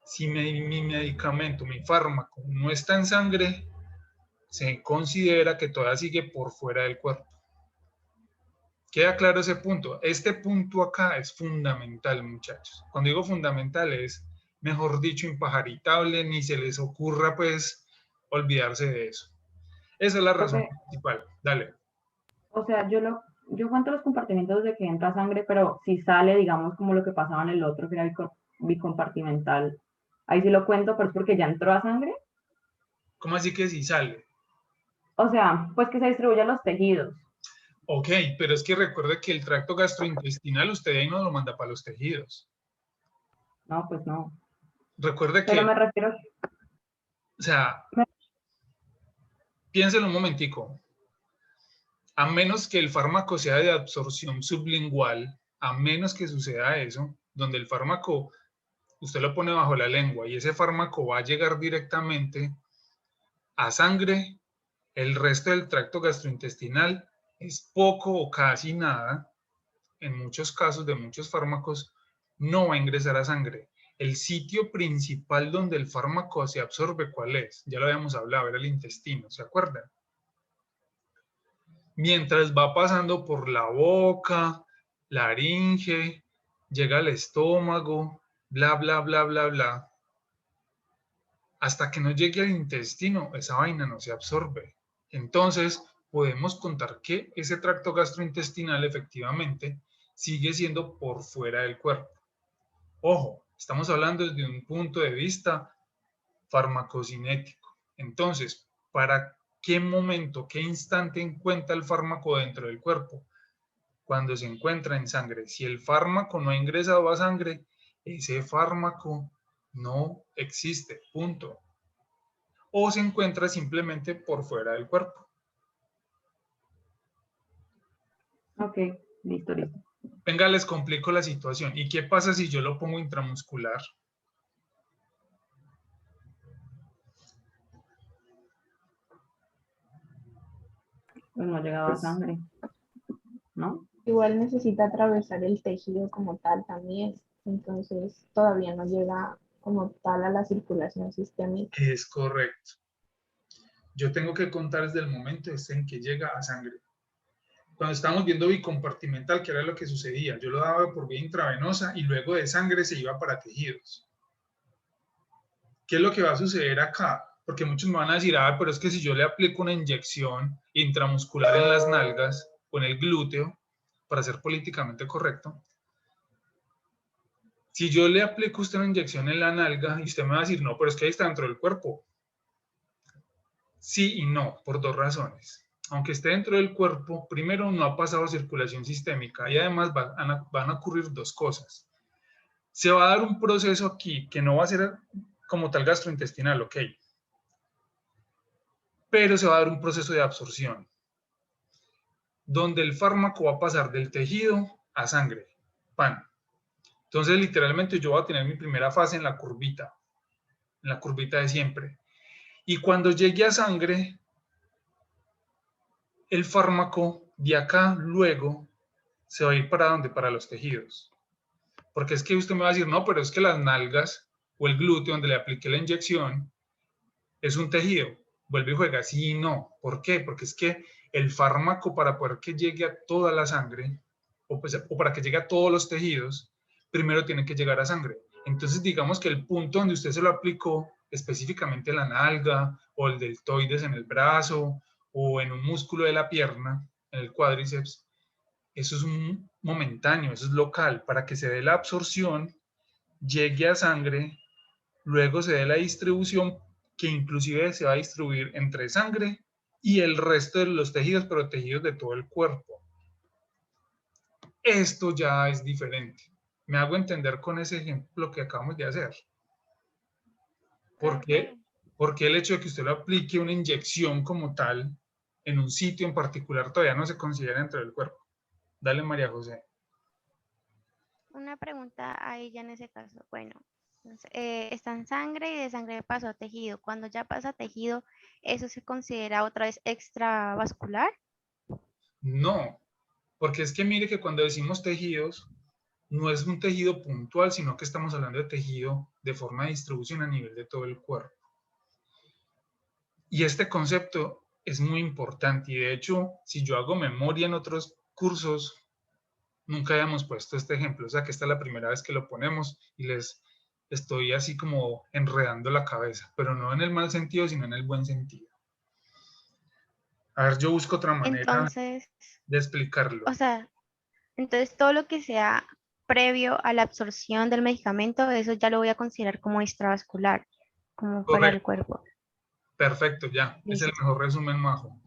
si mi medicamento, mi fármaco no está en sangre, se considera que todavía sigue por fuera del cuerpo. Queda claro ese punto. Este punto acá es fundamental, muchachos. Cuando digo fundamental es, mejor dicho, impajaritable, ni se les ocurra pues olvidarse de eso. Esa es la razón principal. Dale. O sea, yo cuento los compartimentos de que entra sangre, pero si sale, digamos, como lo que pasaba en el otro, que era bicompartimental, ahí sí lo cuento, pero es porque ya entró a sangre. ¿Cómo así que si sale? O sea, pues que se distribuye a los tejidos. Ok, pero es que recuerde que el tracto gastrointestinal usted ahí no lo manda para los tejidos. No, pues no. Recuerde que... Pero me refiero... O sea, piénselo un momentico. A menos que el fármaco sea de absorción sublingual, a menos que suceda eso, donde el fármaco usted lo pone bajo la lengua y ese fármaco va a llegar directamente a sangre, el resto del tracto gastrointestinal es poco o casi nada, en muchos casos de muchos fármacos, no va a ingresar a sangre. El sitio principal donde el fármaco se absorbe, ¿cuál es? Ya lo habíamos hablado, era el intestino, ¿se acuerdan? Mientras va pasando por la boca, laringe, llega al estómago, bla, bla, bla, bla, bla. Hasta que no llegue al intestino, esa vaina no se absorbe. Entonces, podemos contar que ese tracto gastrointestinal efectivamente sigue siendo por fuera del cuerpo. Ojo, estamos hablando desde un punto de vista farmacocinético. Entonces, ¿para qué momento, qué instante encuentra el fármaco dentro del cuerpo? Cuando se encuentra en sangre. Si el fármaco no ha ingresado a sangre, ese fármaco no existe, punto. O se encuentra simplemente por fuera del cuerpo. Ok, listo. Venga, les complico la situación. ¿Y qué pasa si yo lo pongo intramuscular? Pues no ha llegado a sangre, ¿no? Igual necesita atravesar el tejido como tal también, entonces todavía no llega como tal a la circulación sistémica. Es correcto. Yo tengo que contar desde el momento en que llega a sangre. Cuando estábamos viendo bicompartimental, ¿qué era lo que sucedía? Yo lo daba por vía intravenosa y luego de sangre se iba para tejidos. ¿Qué es lo que va a suceder acá? Porque muchos me van a decir, pero es que si yo le aplico una inyección intramuscular en las nalgas o en el glúteo, para ser políticamente correcto, si yo le aplico a usted una inyección en la nalga y usted me va a decir, no, pero es que ahí está dentro del cuerpo. Sí y no, por dos razones. Aunque esté dentro del cuerpo, primero no ha pasado circulación sistémica y además van a ocurrir dos cosas. Se va a dar un proceso aquí que no va a ser como tal gastrointestinal, ok, pero se va a dar un proceso de absorción, donde el fármaco va a pasar del tejido a sangre. Pan. Entonces, literalmente yo voy a tener mi primera fase en la curvita de siempre. Y cuando llegue a sangre, el fármaco de acá luego se va a ir para ¿dónde? Para los tejidos. Porque es que usted me va a decir, no, pero es que las nalgas o el glúteo donde le apliqué la inyección es un tejido. Vuelve y juega. Sí y no. ¿Por qué? Porque es que el fármaco para poder que llegue a toda la sangre o para que llegue a todos los tejidos, primero tiene que llegar a sangre. Entonces, digamos que el punto donde usted se lo aplicó, específicamente la nalga o el deltoides en el brazo o en un músculo de la pierna, en el cuádriceps, eso es un momentáneo, eso es local, para que se dé la absorción, llegue a sangre, luego se dé la distribución, que inclusive se va a distribuir entre sangre y el resto de los tejidos, pero tejidos de todo el cuerpo. Esto ya es diferente. Me hago entender con ese ejemplo que acabamos de hacer. ¿Por qué? Porque el hecho de que usted lo aplique una inyección como tal en un sitio en particular todavía no se considera dentro del cuerpo. Dale, María José. Una pregunta ahí ya en ese caso. Bueno, entonces, está en sangre y de sangre pasó a tejido. Cuando ya pasa a tejido, ¿eso se considera otra vez extravascular? No, porque es que mire que cuando decimos tejidos, no es un tejido puntual, sino que estamos hablando de tejido de forma de distribución a nivel de todo el cuerpo. Y este concepto es muy importante y de hecho, si yo hago memoria en otros cursos, nunca habíamos puesto este ejemplo, o sea que esta es la primera vez que lo ponemos y les estoy así como enredando la cabeza, pero no en el mal sentido, sino en el buen sentido. A ver, yo busco otra manera Entonces, de explicarlo. o sea, entonces todo lo que sea previo a la absorción del medicamento, eso ya lo voy a considerar como extravascular, como fuera del Correcto, cuerpo. perfecto, ya. Es el Listo. mejor resumen, Majo.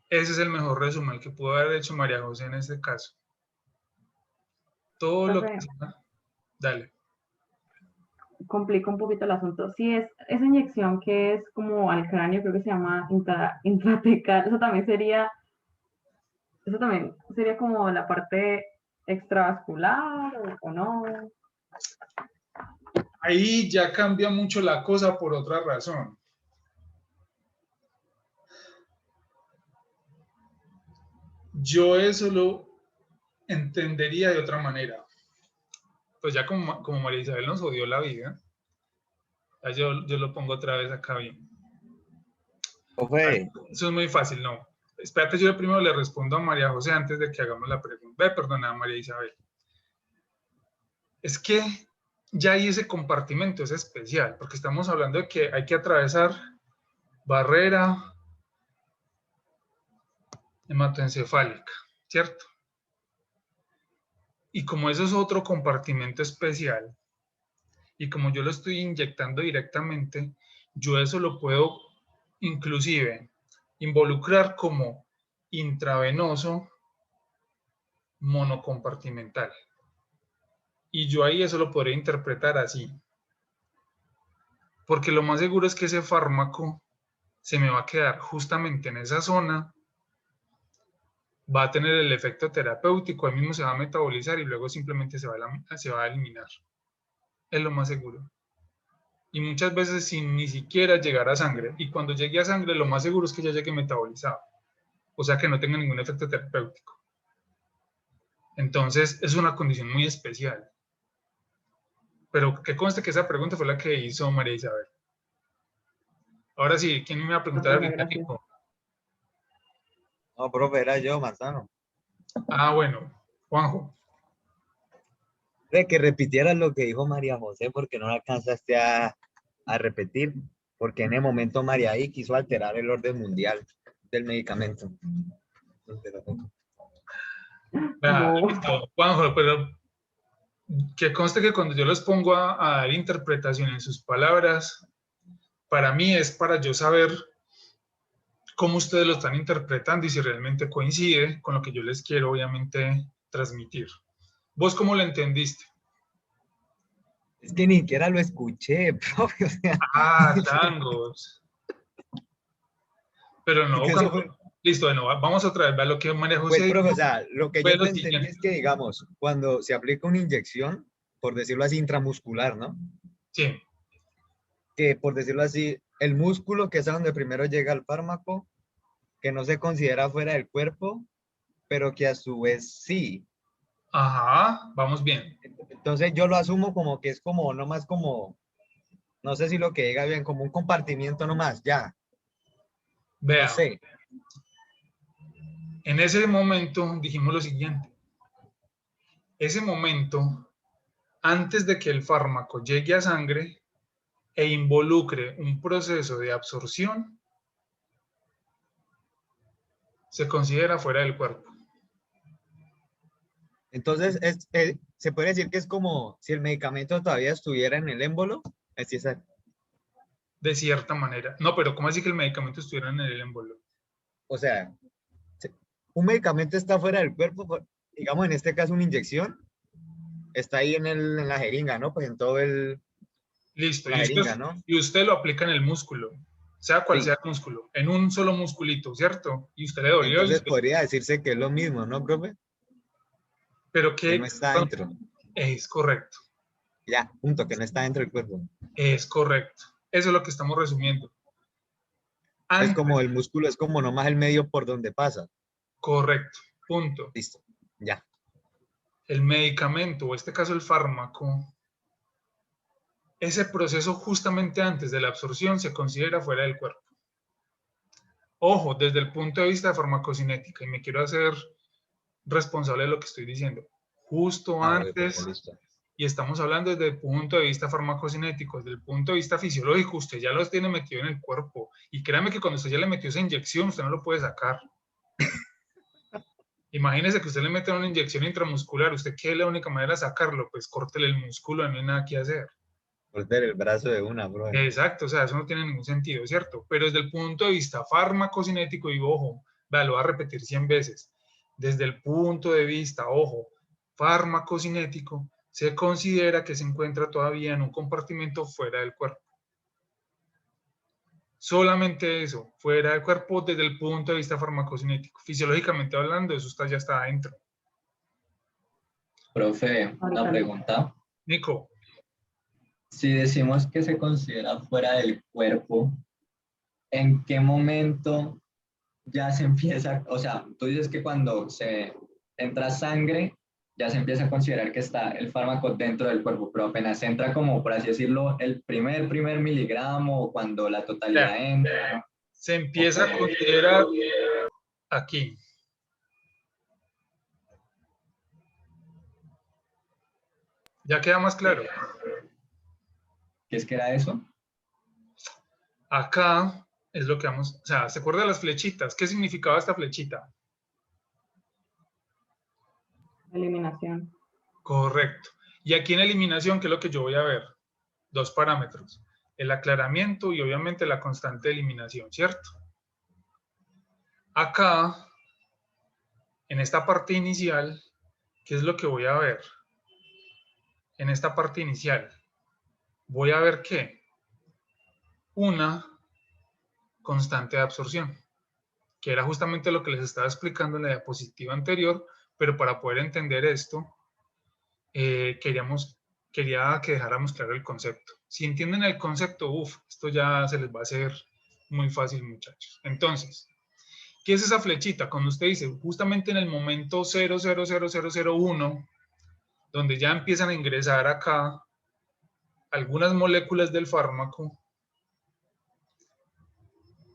Ese es el mejor resumen que pudo haber hecho María José en este caso. Todo lo que Profe, sea, dale. complica un poquito el asunto. Si es esa inyección que es como al cráneo, creo que se llama intratecal, eso también sería como la parte extravascular o no. Ahí ya cambia mucho la cosa por otra razón. Yo eso lo entendería de otra manera. Pues ya como María Isabel nos odió la vida, yo lo pongo otra vez acá bien. Profe, Eso es muy fácil, no. Espérate, yo primero le respondo a María José antes de que hagamos la pregunta. Perdona, María Isabel. Es que ya ahí ese compartimento es especial, porque estamos hablando de que hay que atravesar barrera hematoencefálica, ¿cierto? Y como eso es otro compartimento especial, y como yo lo estoy inyectando directamente, yo eso lo puedo inclusive involucrar como intravenoso monocompartimental. Y yo ahí eso lo podría interpretar así. Porque lo más seguro es que ese fármaco se me va a quedar justamente en esa zona, va a tener el efecto terapéutico, ahí mismo se va a metabolizar y luego simplemente se va a eliminar. Es lo más seguro. Y muchas veces sin ni siquiera llegar a sangre. Y cuando llegue a sangre, lo más seguro es que ya llegue metabolizado. O sea que no tenga ningún efecto terapéutico. Entonces, es una condición muy especial. Pero que conste que esa pregunta fue la que hizo María Isabel. Ahora sí, ¿quién me va a preguntar ahorita? Gracias. no, profe, era yo, Manzano. Ah, bueno, Juanjo. De que repitieras lo que dijo María José porque no la alcanzaste a repetir, porque en el momento María I quiso alterar el orden mundial del medicamento. No. Listo, Juanjo, pero que conste que cuando yo los pongo a dar interpretación en sus palabras, para mí es para yo saber cómo ustedes lo están interpretando y si realmente coincide con lo que yo les quiero, obviamente, transmitir. ¿Vos cómo lo entendiste? Es que ni siquiera lo escuché, profe. O sea, Ah, tangos. Pero no, es que eso fue, Listo, bueno, vamos otra vez, vea lo que María José Pues, profe, dijo, o sea, lo que fue yo lo te entendí siguiente. es que, digamos, cuando se aplica una inyección, por decirlo así, intramuscular, ¿no? Sí, Que, por decirlo así, el músculo, que es a donde primero llega el fármaco, que no se considera fuera del cuerpo, pero que a su vez sí. ajá, vamos bien. Entonces yo lo asumo como que es como, nomás como, no sé si lo que diga bien, como un compartimiento nomás, ya, no Vea, sé. en ese momento dijimos lo siguiente. Ese momento, antes de que el fármaco llegue a sangre e involucre un proceso de absorción, se considera fuera del cuerpo. Entonces se puede decir que es como si el medicamento todavía estuviera en el émbolo, así es. De cierta manera. No, pero ¿cómo así que el medicamento estuviera en el émbolo? O sea, se- un medicamento está fuera del cuerpo, digamos en este caso una inyección, está ahí en la jeringa, ¿no? Pues en todo Listo, la jeringa, ¿no? y usted lo aplica en el músculo, sea cual Sí. sea el músculo, en un solo musculito, ¿cierto? Y usted le dolió, Entonces podría decirse que es lo mismo, ¿no, profe? pero Que que no está dentro. es correcto, Ya, punto, que no está dentro del cuerpo. es correcto. Eso es lo que estamos resumiendo. Es Antes, como el músculo, es como nomás el medio por donde pasa. correcto, punto. Listo, ya. El medicamento, o en este caso el fármaco, ese proceso justamente antes de la absorción se considera fuera del cuerpo. Ojo, desde el punto de vista de farmacocinética, y me quiero hacer responsable de lo que estoy diciendo. Justo Ah, ok, profe, antes, listo. y estamos hablando desde el punto de vista farmacocinético, desde el punto de vista fisiológico, usted ya los tiene metido en el cuerpo. Y créame que cuando usted ya le metió esa inyección, usted no lo puede sacar. Imagínese que usted le mete una inyección intramuscular, ¿usted qué es la única manera de sacarlo? Pues córtele el músculo, no hay nada que hacer. Volver el brazo de una, profe. Exacto, o sea, eso no tiene ningún sentido, ¿cierto? Pero desde el punto de vista farmacocinético, y ojo, vea, lo voy a repetir 100 veces, desde el punto de vista, ojo, farmacocinético, se considera que se encuentra todavía en un compartimento fuera del cuerpo. Solamente eso, fuera del cuerpo desde el punto de vista farmacocinético. Fisiológicamente hablando, eso ya está adentro. Profe, una pregunta. Nico, Si decimos que se considera fuera del cuerpo, ¿en qué momento ya se empieza? O sea, tú dices que cuando se entra sangre, ya se empieza a considerar que está el fármaco dentro del cuerpo, pero apenas entra como, por así decirlo, el primer miligramo o cuando la totalidad entra. se empieza a considerar aquí. ¿Ya queda más claro? ¿Qué es que era eso? Acá es lo que vamos, o sea, ¿se acuerda de las flechitas? ¿Qué significaba esta flechita? Eliminación. Correcto. Y aquí en eliminación, ¿qué es lo que yo voy a ver? Dos parámetros. El aclaramiento y obviamente la constante de eliminación, ¿cierto? Acá, en esta parte inicial, ¿qué es lo que voy a ver? En esta parte inicial, voy a ver ¿qué? Una constante de absorción, que era justamente lo que les estaba explicando en la diapositiva anterior, pero para poder entender esto, quería que dejáramos claro el concepto. Si entienden el concepto, esto ya se les va a hacer muy fácil, muchachos. Entonces, ¿qué es esa flechita? Cuando usted dice, justamente en el momento 0,00001, donde ya empiezan a ingresar acá algunas moléculas del fármaco,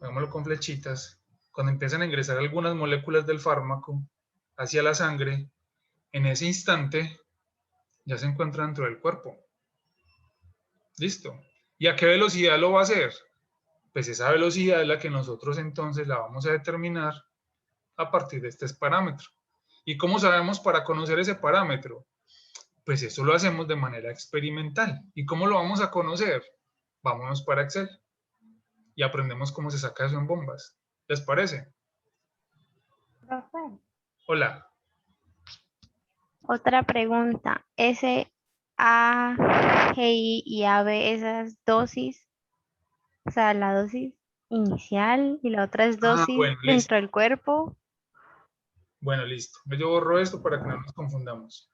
hagámoslo con flechitas, cuando empiezan a ingresar algunas moléculas del fármaco hacia la sangre, en ese instante ya se encuentra dentro del cuerpo. ¿Listo? ¿Y a qué velocidad lo va a hacer? Pues esa velocidad es la que nosotros entonces la vamos a determinar a partir de este parámetro. ¿Y cómo sabemos para conocer ese parámetro? Pues eso lo hacemos de manera experimental. ¿Y cómo lo vamos a conocer? Vámonos para Excel y aprendemos cómo se saca eso en bombas. ¿Les parece? Hola. Otra pregunta. Ese A, GI y AB, esas dosis, o sea, la dosis inicial y la otra es dosis bueno, listo. dentro del cuerpo. Bueno, listo. Yo borro esto para que no nos confundamos.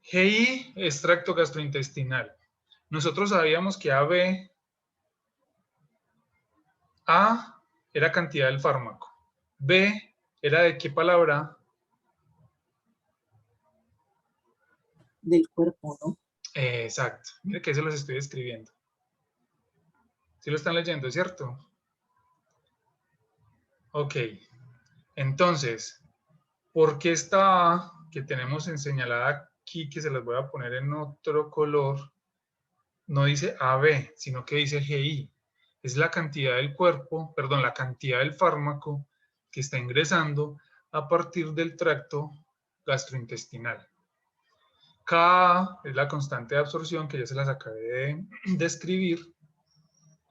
GI, extracto gastrointestinal. Nosotros sabíamos que AB, A era cantidad del fármaco. B era de qué palabra. Del cuerpo, ¿no? Exacto. Mire que se los estoy escribiendo. ¿Sí lo están leyendo, cierto? Ok. Entonces, ¿por qué esta A que tenemos señalada aquí, que se las voy a poner en otro color, no dice AB, sino que dice GI? Es la cantidad del cuerpo, perdón, la cantidad del fármaco que está ingresando a partir del tracto gastrointestinal. K es la constante de absorción, que ya se las acabé de describir,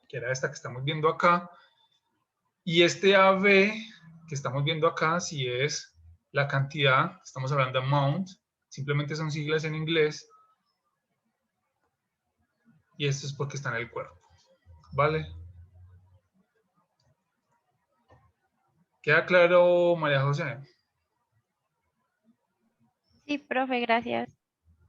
que era esta que estamos viendo acá. Y este AB que estamos viendo acá, si es la cantidad, estamos hablando de amount, simplemente son siglas en inglés. Y esto es porque está en el cuerpo. ¿Vale? ¿Queda claro, María José? Sí, profe, gracias.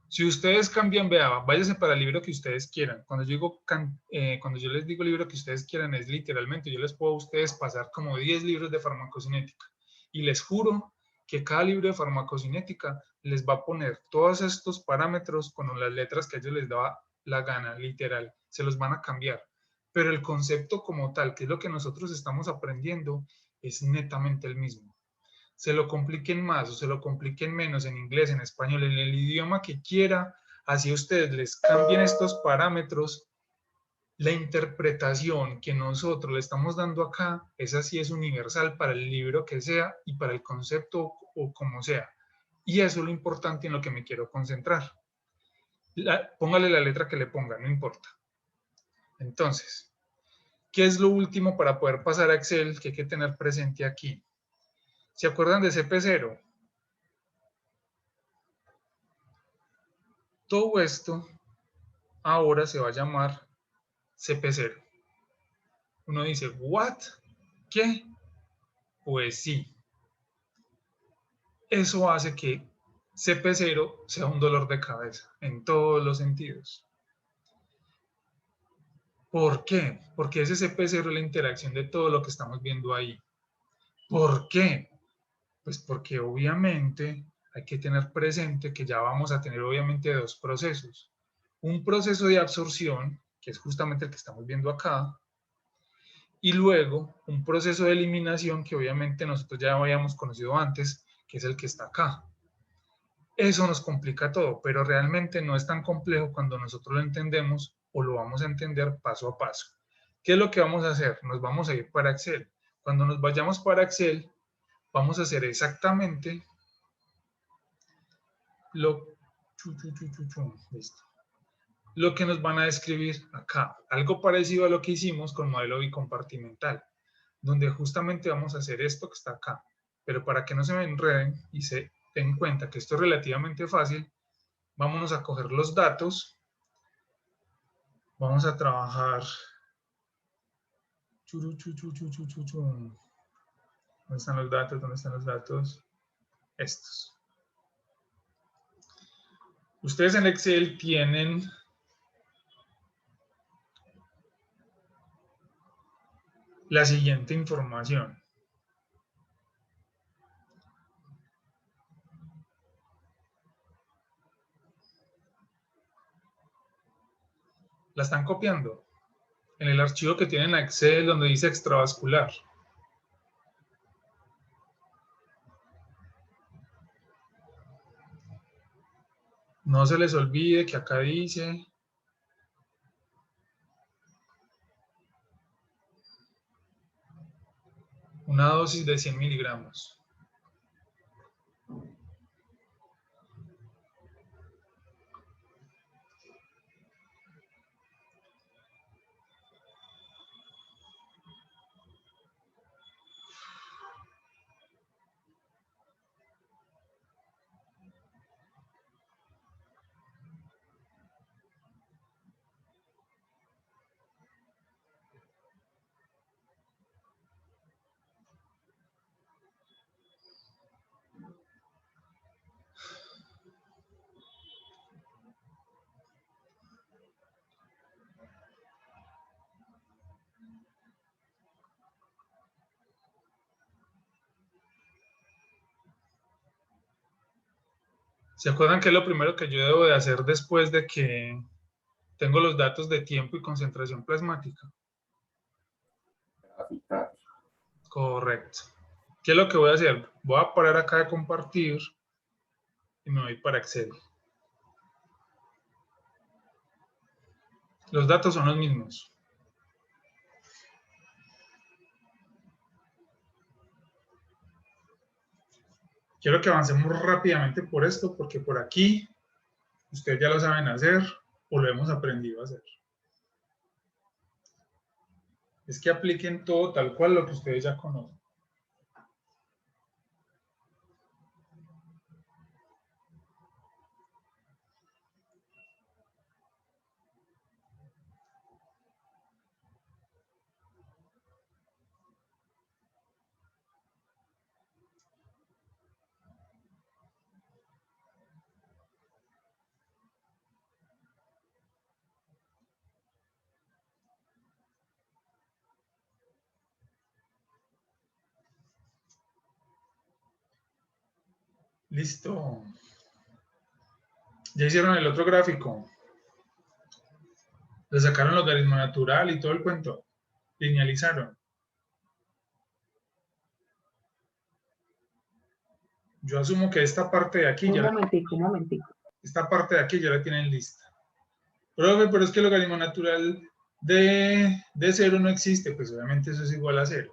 Si ustedes cambian, vea, váyanse para el libro que ustedes quieran. Cuando cuando yo les digo libro que ustedes quieran, es literalmente, yo les puedo a ustedes pasar como 10 libros de farmacocinética. Y les juro que cada libro de farmacocinética les va a poner todos estos parámetros con las letras que a ellos les daba la gana, literal. Se los van a cambiar. Pero el concepto como tal, que es lo que nosotros estamos aprendiendo, es netamente el mismo. Se lo compliquen más o se lo compliquen menos en inglés, en español, en el idioma que quiera, así ustedes les cambien estos parámetros, la interpretación que nosotros le estamos dando acá, esa sí es universal para el libro que sea y para el concepto o como sea. Y eso es lo importante en lo que me quiero concentrar. Póngale la letra que le ponga, no importa. Entonces, ¿qué es lo último para poder pasar a Excel que hay que tener presente aquí? ¿Se acuerdan de CP0? Todo esto ahora se va a llamar CP0. Uno dice, ¿what? ¿Qué? Pues sí. Eso hace que CP0 sea un dolor de cabeza en todos los sentidos. ¿Por qué? Porque ese CP0 es la interacción de todo lo que estamos viendo ahí. ¿Por qué? Pues porque obviamente hay que tener presente que ya vamos a tener obviamente dos procesos. Un proceso de absorción, que es justamente el que estamos viendo acá, y luego un proceso de eliminación que obviamente nosotros ya habíamos conocido antes, que es el que está acá. Eso nos complica todo, pero realmente no es tan complejo cuando nosotros lo entendemos o lo vamos a entender paso a paso. ¿Qué es lo que vamos a hacer? Nos vamos a ir para Excel. Cuando nos vayamos para Excel, vamos a hacer exactamente listo, lo que nos van a describir acá. Algo parecido a lo que hicimos con modelo bicompartimental, donde justamente vamos a hacer esto que está acá. Pero para que no se me enreden y se den cuenta que esto es relativamente fácil, vámonos a coger los datos. Vamos a trabajar. ¿Dónde están los datos? ¿Dónde están los datos? Estos. Ustedes en Excel tienen la siguiente información. La están copiando en el archivo que tienen en Excel donde dice extravascular. No se les olvide que acá dice una dosis de 100 miligramos. ¿Se acuerdan que es lo primero que yo debo de hacer después de que tengo los datos de tiempo y concentración plasmática? Graficar. Correcto. ¿Qué es lo que voy a hacer? Voy a parar acá de compartir y me voy para Excel. Los datos son los mismos. Quiero que avancemos rápidamente por esto, porque por aquí ustedes ya lo saben hacer o lo hemos aprendido a hacer. Es que apliquen todo tal cual lo que ustedes ya conocen. Listo. Ya hicieron el otro gráfico. Le sacaron logaritmo natural y todo el cuento. Linealizaron. Yo asumo que esta parte de aquí Un ya, momentico. esta parte de aquí ya la tienen lista. Profe, pero es que el logaritmo natural de 0 no existe. Pues obviamente eso es igual a 0.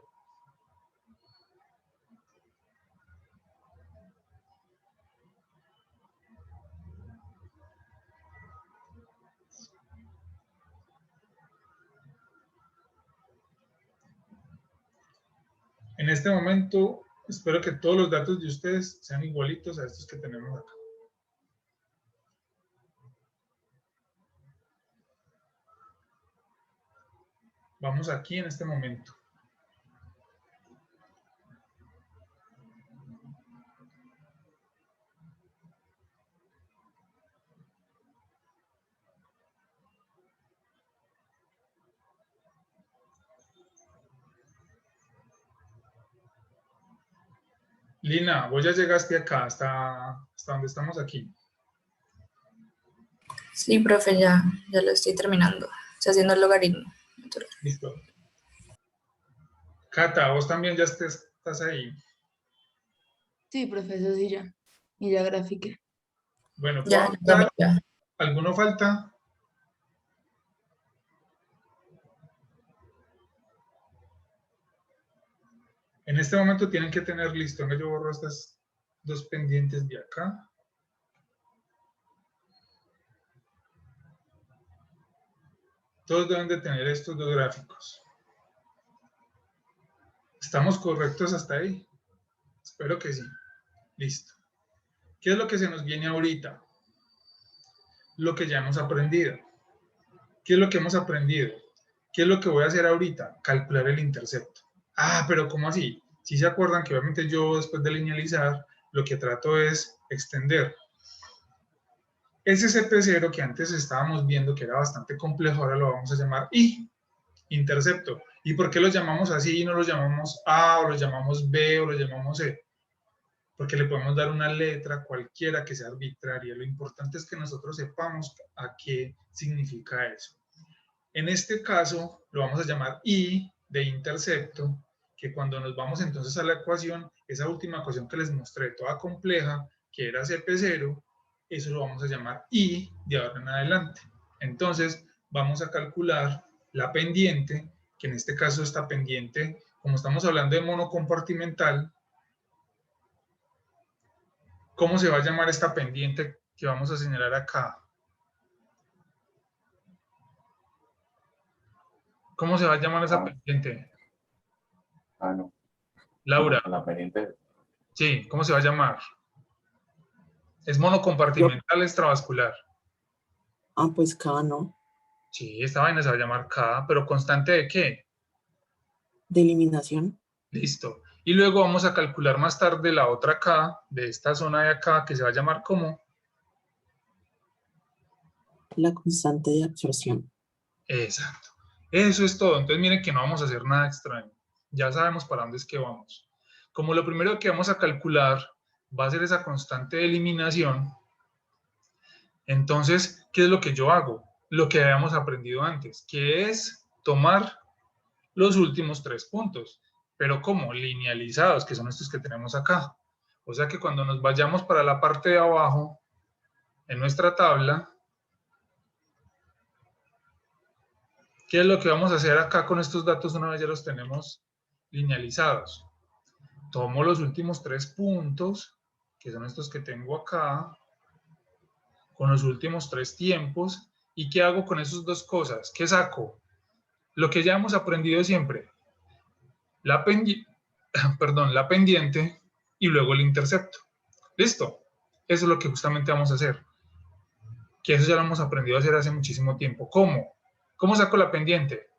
En este momento, espero que todos los datos de ustedes sean igualitos a estos que tenemos acá. Vamos aquí en este momento. Lina, vos ya llegaste acá, hasta donde estamos aquí. Sí, profe, ya lo estoy terminando. Estoy haciendo el logaritmo natural. Listo. Cata, vos también ya estás ahí. Sí, profesor, sí, ya. Y ya grafiqué. Bueno, Ya. ¿alguno falta? En este momento tienen que tener listo. Yo borro estas dos pendientes de acá. Todos deben de tener estos dos gráficos. ¿Estamos correctos hasta ahí? Espero que sí. Listo. ¿Qué es lo que se nos viene ahorita? Lo que ya hemos aprendido. ¿Qué es lo que hemos aprendido? ¿Qué es lo que voy a hacer ahorita? Calcular el intercepto. Ah, pero ¿cómo así? Si se acuerdan que obviamente yo después de linealizar, lo que trato es extender. Ese CP0 que antes estábamos viendo que era bastante complejo, ahora lo vamos a llamar I, intercepto. ¿Y por qué lo llamamos así y no lo llamamos A, o lo llamamos B, o lo llamamos C? Porque le podemos dar una letra cualquiera que sea arbitraria. Lo importante es que nosotros sepamos a qué significa eso. En este caso, lo vamos a llamar I de intercepto, que cuando nos vamos entonces a la ecuación, esa última ecuación que les mostré, toda compleja, que era CP0, eso lo vamos a llamar I de ahora en adelante. Entonces, vamos a calcular la pendiente, que en este caso esta pendiente, como estamos hablando de monocompartimental, ¿cómo se va a llamar esta pendiente que vamos a señalar acá? ¿Cómo se va a llamar esa pendiente? No. Laura. La pendiente. Sí, ¿cómo se va a llamar? Es monocompartimental extravascular. Ah, pues K, ¿no? Sí, esta vaina se va a llamar K, pero ¿constante de qué? De eliminación. Listo. Y luego vamos a calcular más tarde la otra K, de esta zona de acá, que se va a llamar ¿cómo? La constante de absorción. Exacto. Eso es todo. Entonces miren que no vamos a hacer nada extraño. Ya sabemos para dónde es que vamos. Como lo primero que vamos a calcular va a ser esa constante de eliminación, Entonces, ¿qué es lo que yo hago? Lo que habíamos aprendido antes, que es tomar los últimos 3 puntos, pero como linealizados, que son estos que tenemos acá. O sea que cuando nos vayamos para la parte de abajo, en nuestra tabla, ¿qué es lo que vamos a hacer acá con estos datos una vez ya los tenemos linealizados? Tomo los últimos 3 puntos, que son estos que tengo acá, con los últimos 3 tiempos, ¿y qué hago con esas 2 cosas? ¿Qué saco? Lo que ya hemos aprendido siempre, la pendiente y luego el intercepto. ¿Listo? Eso es lo que justamente vamos a hacer. Que eso ya lo hemos aprendido a hacer hace muchísimo tiempo. ¿Cómo? ¿Cómo saco la pendiente?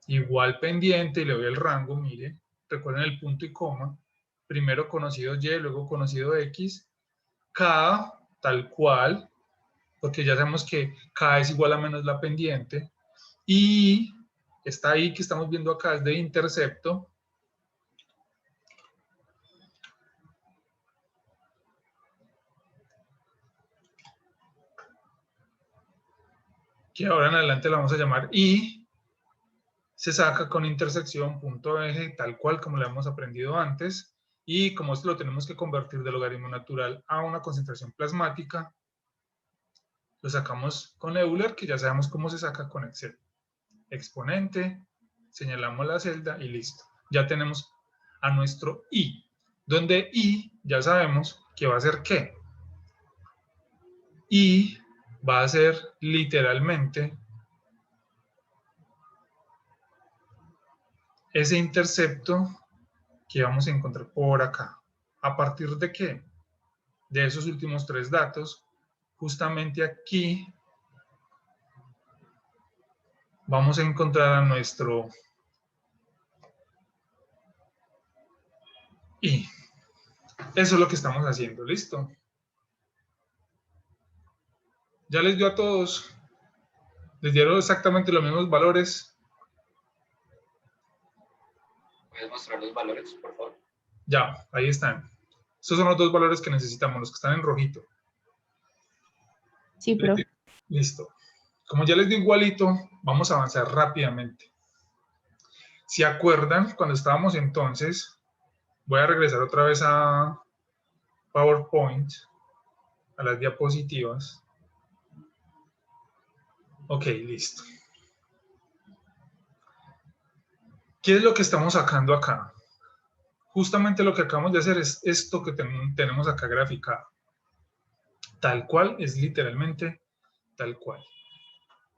Igual pendiente y le doy el rango, mire, recuerden el punto y coma, primero conocido Y, luego conocido X, K tal cual, porque ya sabemos que K es igual a menos la pendiente, y está ahí que estamos viendo acá es de intercepto, que ahora en adelante la vamos a llamar I, se saca con intersección punto eje, tal cual como lo hemos aprendido antes, y como esto lo tenemos que convertir de logaritmo natural a una concentración plasmática, lo sacamos con Euler, que ya sabemos cómo se saca con Excel. Exponente, señalamos la celda y listo. Ya tenemos a nuestro I, donde I ya sabemos que va a ser ¿qué? I va a ser literalmente ese intercepto que vamos a encontrar por acá. ¿A partir de qué? De esos últimos 3 datos, justamente aquí vamos a encontrar a nuestro I. Eso es lo que estamos haciendo, ¿listo? Ya les dio a todos, les dieron exactamente los mismos valores. ¿Puedes mostrar los valores, por favor? Ya, ahí están. Estos son los 2 valores que necesitamos, los que están en rojito. Sí, profe. Listo. Como ya les dio igualito, vamos a avanzar rápidamente. ¿Se acuerdan cuando estábamos entonces? Voy a regresar otra vez a PowerPoint, a las diapositivas. Ok, listo. ¿Qué es lo que estamos sacando acá? Justamente lo que acabamos de hacer es esto que tenemos acá graficado. Tal cual, es literalmente tal cual.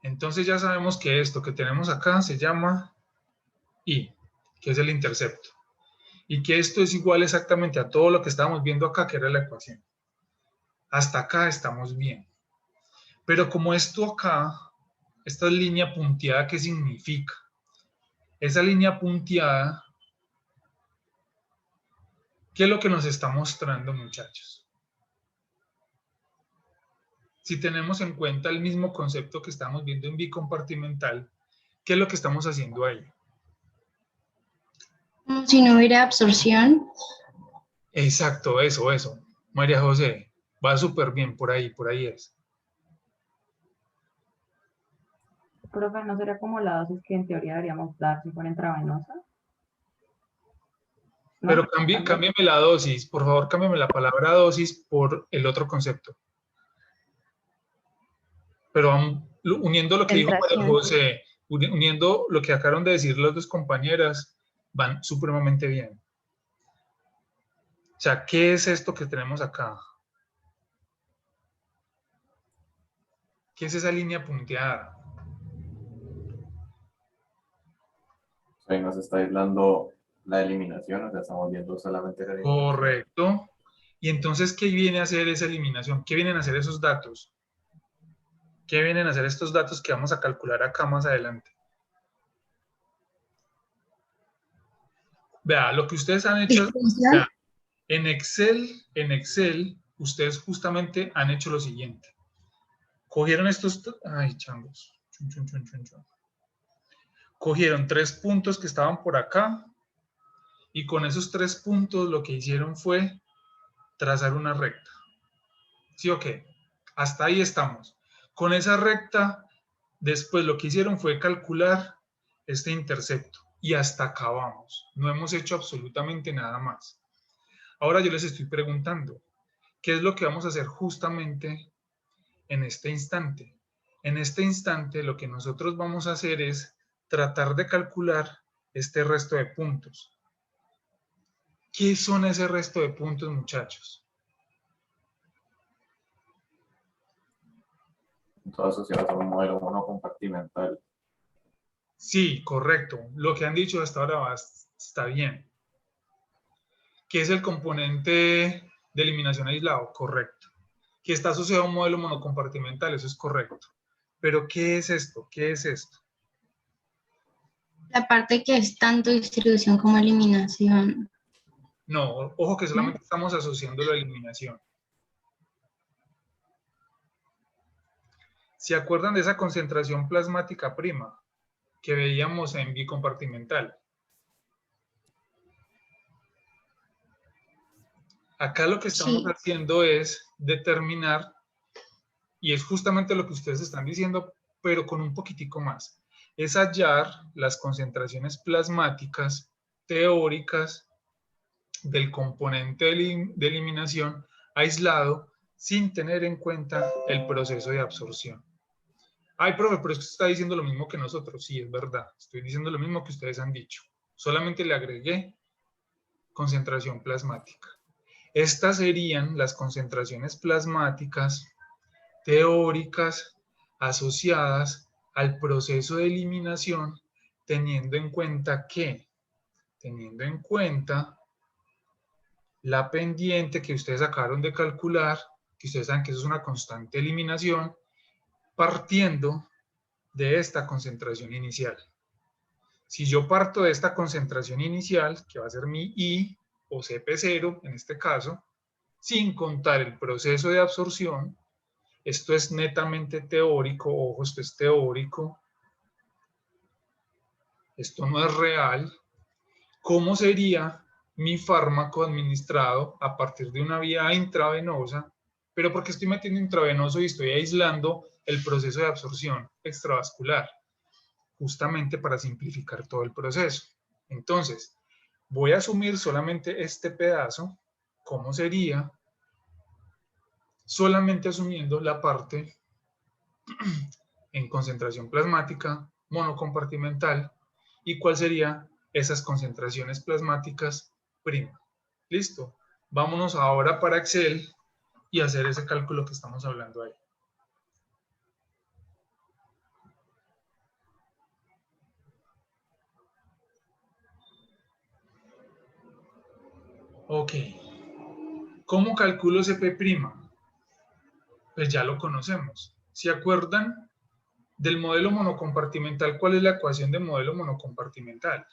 Entonces ya sabemos que esto que tenemos acá se llama I, que es el intercepto. Y que esto es igual exactamente a todo lo que estábamos viendo acá, que era la ecuación. Hasta acá estamos bien. Pero como esto acá, esta línea punteada, ¿qué significa? Esa línea punteada, ¿qué es lo que nos está mostrando, muchachos? Si tenemos en cuenta el mismo concepto que estamos viendo en bicompartimental, ¿qué es lo que estamos haciendo ahí? Como si no hubiera absorción. Exacto, eso. María José, va súper bien, por ahí es. Profe, ¿no sería como la dosis que en teoría deberíamos dar si fuera intravenosa? ¿No? Pero cámbiame la dosis, por favor, cámbiame la palabra dosis por el otro concepto. Pero uniendo lo que dijo María José, uniendo lo que acabaron de decir las 2 compañeras, van supremamente bien. O sea, ¿qué es esto que tenemos acá? ¿Qué es esa línea punteada? Ahí nos está aislando la eliminación, o sea, estamos viendo solamente la eliminación. Correcto. Y entonces, ¿qué viene a hacer esa eliminación? ¿Qué vienen a hacer esos datos? ¿Qué vienen a hacer estos datos que vamos a calcular acá más adelante? Vea, lo que ustedes han hecho, vea, en Excel, ustedes justamente han hecho lo siguiente. Cogieron estos, ay, changos, cogieron 3 puntos que estaban por acá y con esos 3 puntos lo que hicieron fue trazar una recta. ¿Sí o qué? Hasta ahí estamos. Con esa recta, después lo que hicieron fue calcular este intercepto y hasta acá vamos. No hemos hecho absolutamente nada más. Ahora yo les estoy preguntando, ¿qué es lo que vamos a hacer justamente en este instante? En este instante lo que nosotros vamos a hacer es tratar de calcular este resto de puntos. ¿Qué son ese resto de puntos, muchachos? Todo asociado a un modelo monocompartimental. Sí, correcto. Lo que han dicho hasta ahora está bien. ¿Qué es el componente de eliminación aislado? Correcto. ¿Que está asociado a un modelo monocompartimental? Eso es correcto. Pero ¿qué es esto? ¿Qué es esto? La parte que es tanto distribución como eliminación. No, ojo que solamente estamos asociando la eliminación. ¿Se acuerdan de esa concentración plasmática prima que veíamos en bicompartimental? Acá lo que estamos haciendo es determinar, y es justamente lo que ustedes están diciendo, pero con un poquitico más, es hallar las concentraciones plasmáticas teóricas del componente de eliminación aislado sin tener en cuenta el proceso de absorción. Ay, profe, pero usted está diciendo lo mismo que nosotros. Sí, es verdad, estoy diciendo lo mismo que ustedes han dicho. Solamente le agregué concentración plasmática. Estas serían las concentraciones plasmáticas teóricas asociadas al proceso de eliminación, teniendo en cuenta la pendiente que ustedes acabaron de calcular, que ustedes saben que eso es una constante eliminación, partiendo de esta concentración inicial. Si yo parto de esta concentración inicial, que va a ser mi I o CP0 en este caso, sin contar el proceso de absorción, esto es netamente teórico, ojo, esto es teórico, esto no es real. ¿Cómo sería mi fármaco administrado a partir de una vía intravenosa? Pero porque estoy metiendo intravenoso y estoy aislando el proceso de absorción extravascular, justamente para simplificar todo el proceso. Entonces, voy a asumir solamente este pedazo. ¿Cómo sería? Solamente asumiendo la parte en concentración plasmática monocompartimental y cuál sería esas concentraciones plasmáticas prima. Listo. Vámonos ahora para Excel y hacer ese cálculo que estamos hablando ahí. Ok. ¿Cómo calculo CP'? Pues ya lo conocemos. ¿Se acuerdan del modelo monocompartimental? ¿Cuál es la ecuación del modelo monocompartimental?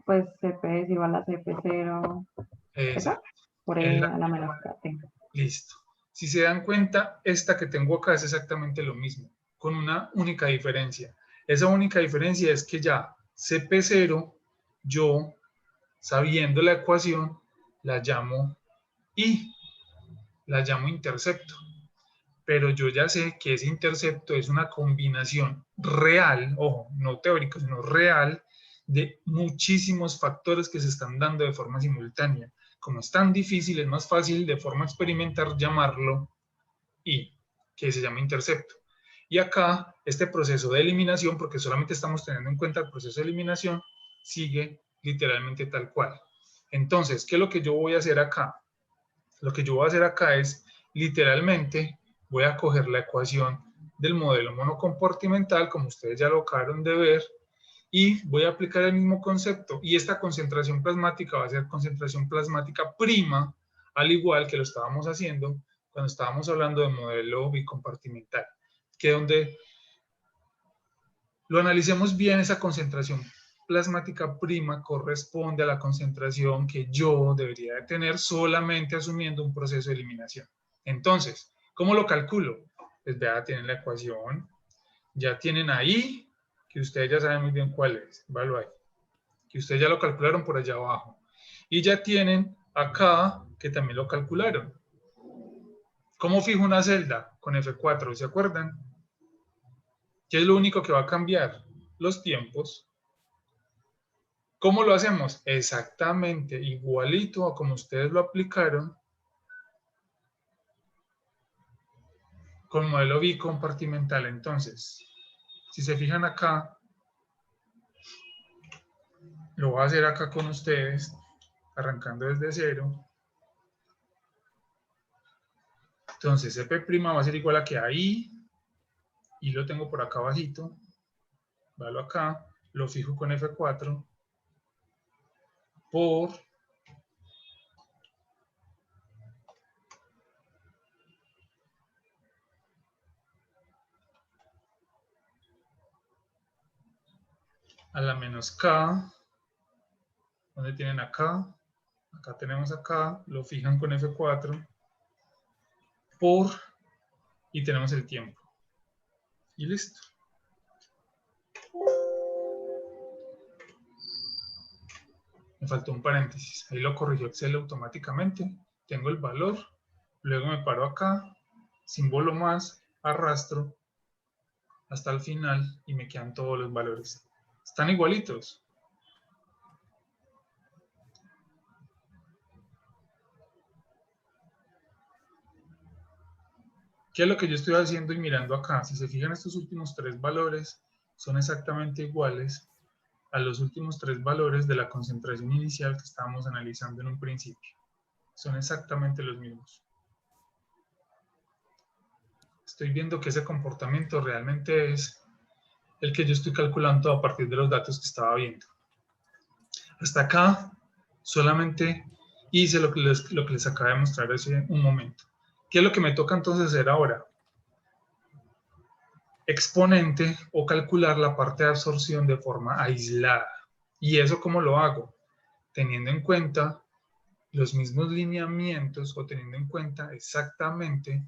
Pues CP es igual a CP0. Exacto. Por E a la menos KT. Listo. Si se dan cuenta, esta que tengo acá es exactamente lo mismo, con una única diferencia. Esa única diferencia es que ya CP0, yo, sabiendo la ecuación, la llamo I, la llamo intercepto. Pero yo ya sé que ese intercepto es una combinación real, ojo, no teórica, sino real, de muchísimos factores que se están dando de forma simultánea. Como es tan difícil, es más fácil de forma experimental llamarlo I, que se llama intercepto. Y acá, este proceso de eliminación, porque solamente estamos teniendo en cuenta el proceso de eliminación, sigue literalmente tal cual. Entonces, ¿qué es lo que yo voy a hacer acá? Lo que yo voy a hacer acá es, literalmente, voy a coger la ecuación del modelo monocompartimental, como ustedes ya lo acabaron de ver, y voy a aplicar el mismo concepto. Y esta concentración plasmática va a ser concentración plasmática prima, al igual que lo estábamos haciendo cuando estábamos hablando de modelo bicompartimental. Que donde lo analicemos bien, esa concentración plasmática prima corresponde a la concentración que yo debería de tener solamente asumiendo un proceso de eliminación. Entonces, ¿cómo lo calculo? Pues vea, tienen la ecuación. Ya tienen ahí, que ustedes ya saben muy bien cuál es, véalo ahí, que ustedes ya lo calcularon por allá abajo. Y ya tienen acá, que también lo calcularon. ¿Cómo fijo una celda? Con F4, ¿se acuerdan? ¿Qué es lo único que va a cambiar? Los tiempos. ¿Cómo lo hacemos? Exactamente igualito a como ustedes lo aplicaron con modelo bicompartimental. Entonces, si se fijan acá, lo voy a hacer acá con ustedes, arrancando desde cero. Entonces, CP' va a ser igual a que ahí, y lo tengo por acá abajito, valo acá, lo fijo con F4, por a la menos K, ¿dónde tienen acá? Acá tenemos acá, lo fijan con F4, por, y tenemos el tiempo. Y listo. Me faltó un paréntesis, ahí lo corrigió Excel automáticamente, tengo el valor, luego me paro acá, símbolo más, arrastro hasta el final y me quedan todos los valores. Están igualitos. ¿Qué es lo que yo estoy haciendo y mirando acá? Si se fijan, estos últimos tres valores son exactamente iguales a los últimos tres valores de la concentración inicial que estábamos analizando en un principio. Son exactamente los mismos. Estoy viendo que ese comportamiento realmente es el que yo estoy calculando a partir de los datos que estaba viendo. Hasta acá solamente hice lo que les acabo de mostrar hace un momento. ¿Qué es lo que me toca entonces hacer ahora? Exponente o calcular la parte de absorción de forma aislada. ¿Y eso cómo lo hago? Teniendo en cuenta los mismos lineamientos o teniendo en cuenta exactamente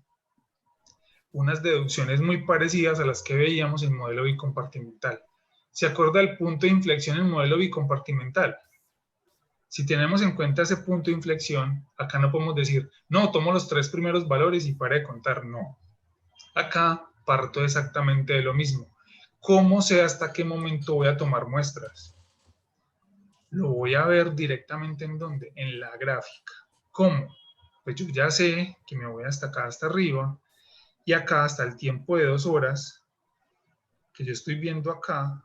unas deducciones muy parecidas a las que veíamos en el modelo bicompartimental. ¿Se acuerda del punto de inflexión en el modelo bicompartimental? Si tenemos en cuenta ese punto de inflexión, acá no podemos decir, no, tomo los tres primeros valores y pare de contar, no. Acá parto exactamente de lo mismo. ¿Cómo sé hasta qué momento voy a tomar muestras? Lo voy a ver directamente en ¿dónde? En la gráfica. ¿Cómo? Pues yo ya sé que me voy hasta acá, hasta arriba, y acá hasta el tiempo de 2 horas, que yo estoy viendo acá,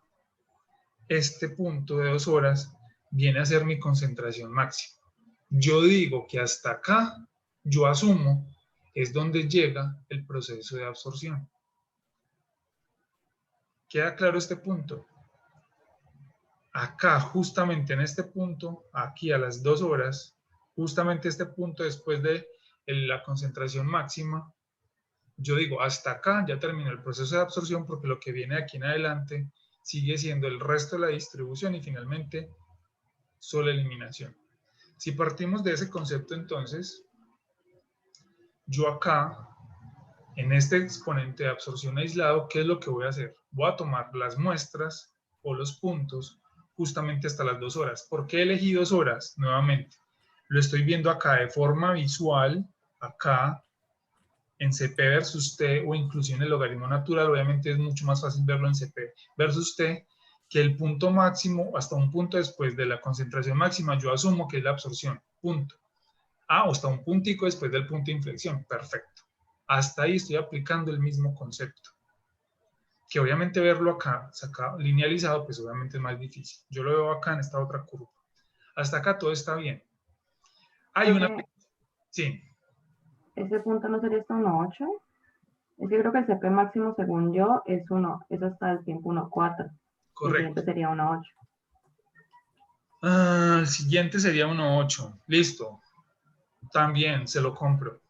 este punto de 2 horas viene a ser mi concentración máxima. Yo digo que hasta acá, yo asumo, es donde llega el proceso de absorción. ¿Queda claro este punto? Acá, justamente en este punto, aquí a las 2 horas, justamente este punto después de la concentración máxima, yo digo, hasta acá ya terminó el proceso de absorción porque lo que viene de aquí en adelante sigue siendo el resto de la distribución y finalmente solo eliminación. Si partimos de ese concepto, entonces, yo acá, en este exponente de absorción aislado, ¿qué es lo que voy a hacer? Voy a tomar las muestras o los puntos justamente hasta las 2 horas. ¿Por qué elegí 2 horas? Nuevamente, lo estoy viendo acá de forma visual, acá, en CP versus T o incluso en el logaritmo natural, obviamente es mucho más fácil verlo en CP versus T, que el punto máximo hasta un punto después de la concentración máxima, yo asumo que es la absorción, punto. O hasta un puntico después del punto de inflexión, perfecto. Hasta ahí estoy aplicando el mismo concepto. Que obviamente verlo acá, linealizado, pues obviamente es más difícil. Yo lo veo acá en esta otra curva. Hasta acá todo está bien. Hay una... Sí. ¿Ese punto no sería hasta 1.8? Es que creo que el CP máximo, según yo, es hasta el tiempo 1.4. Correcto. El siguiente sería 1.8. El siguiente sería 1.8. Listo. También se lo compro.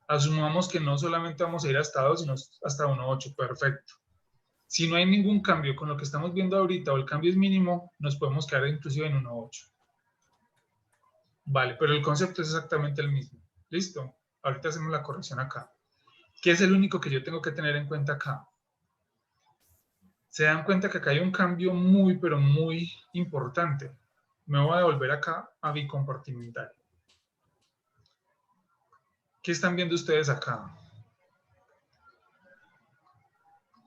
Asumamos que no solamente vamos a ir hasta 2, sino hasta 1.8. Perfecto. Si no hay ningún cambio con lo que estamos viendo ahorita o el cambio es mínimo, nos podemos quedar inclusive en 1.8. Vale, pero el concepto es exactamente el mismo. ¿Listo? Ahorita hacemos la corrección acá. ¿Qué es el único que yo tengo que tener en cuenta acá? Se dan cuenta que acá hay un cambio muy, pero muy importante. Me voy a devolver acá a bicompartimental. ¿Qué están viendo ustedes acá?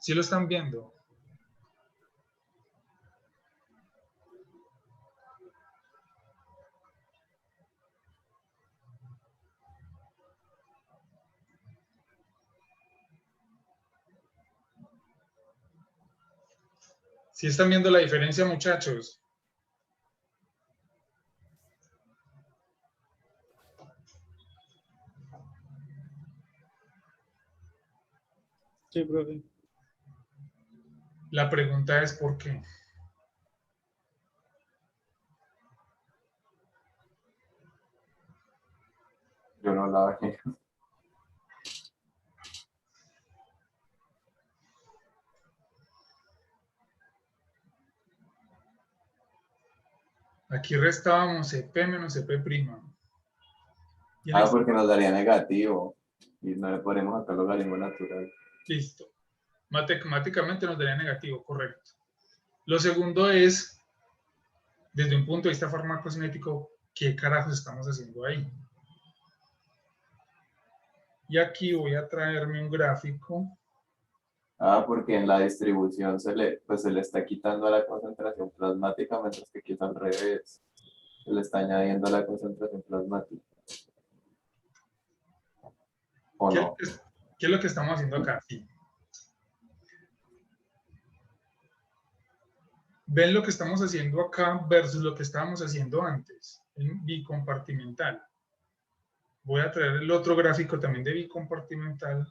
¿Sí lo están viendo? ¿Sí están viendo la diferencia, muchachos? Sí, profe. La pregunta es ¿por qué? Yo no la bajé. Aquí restábamos CP menos CP'. Y en Ah, el- porque nos daría negativo. Y no le ponemos acá logaritmo natural. Listo. Matemáticamente nos daría negativo, correcto. Lo segundo es, desde un punto de vista farmacocinético, ¿qué carajos estamos haciendo ahí? Y aquí voy a traerme un gráfico. Ah, porque en la distribución pues se le está quitando a la concentración plasmática, mientras que aquí es al revés. Se le está añadiendo a la concentración plasmática. ¿O no? ¿Qué es lo que estamos haciendo acá? Sí. ¿Ven lo que estamos haciendo acá versus lo que estábamos haciendo antes? En bicompartimental. Voy a traer el otro gráfico también de bicompartimental.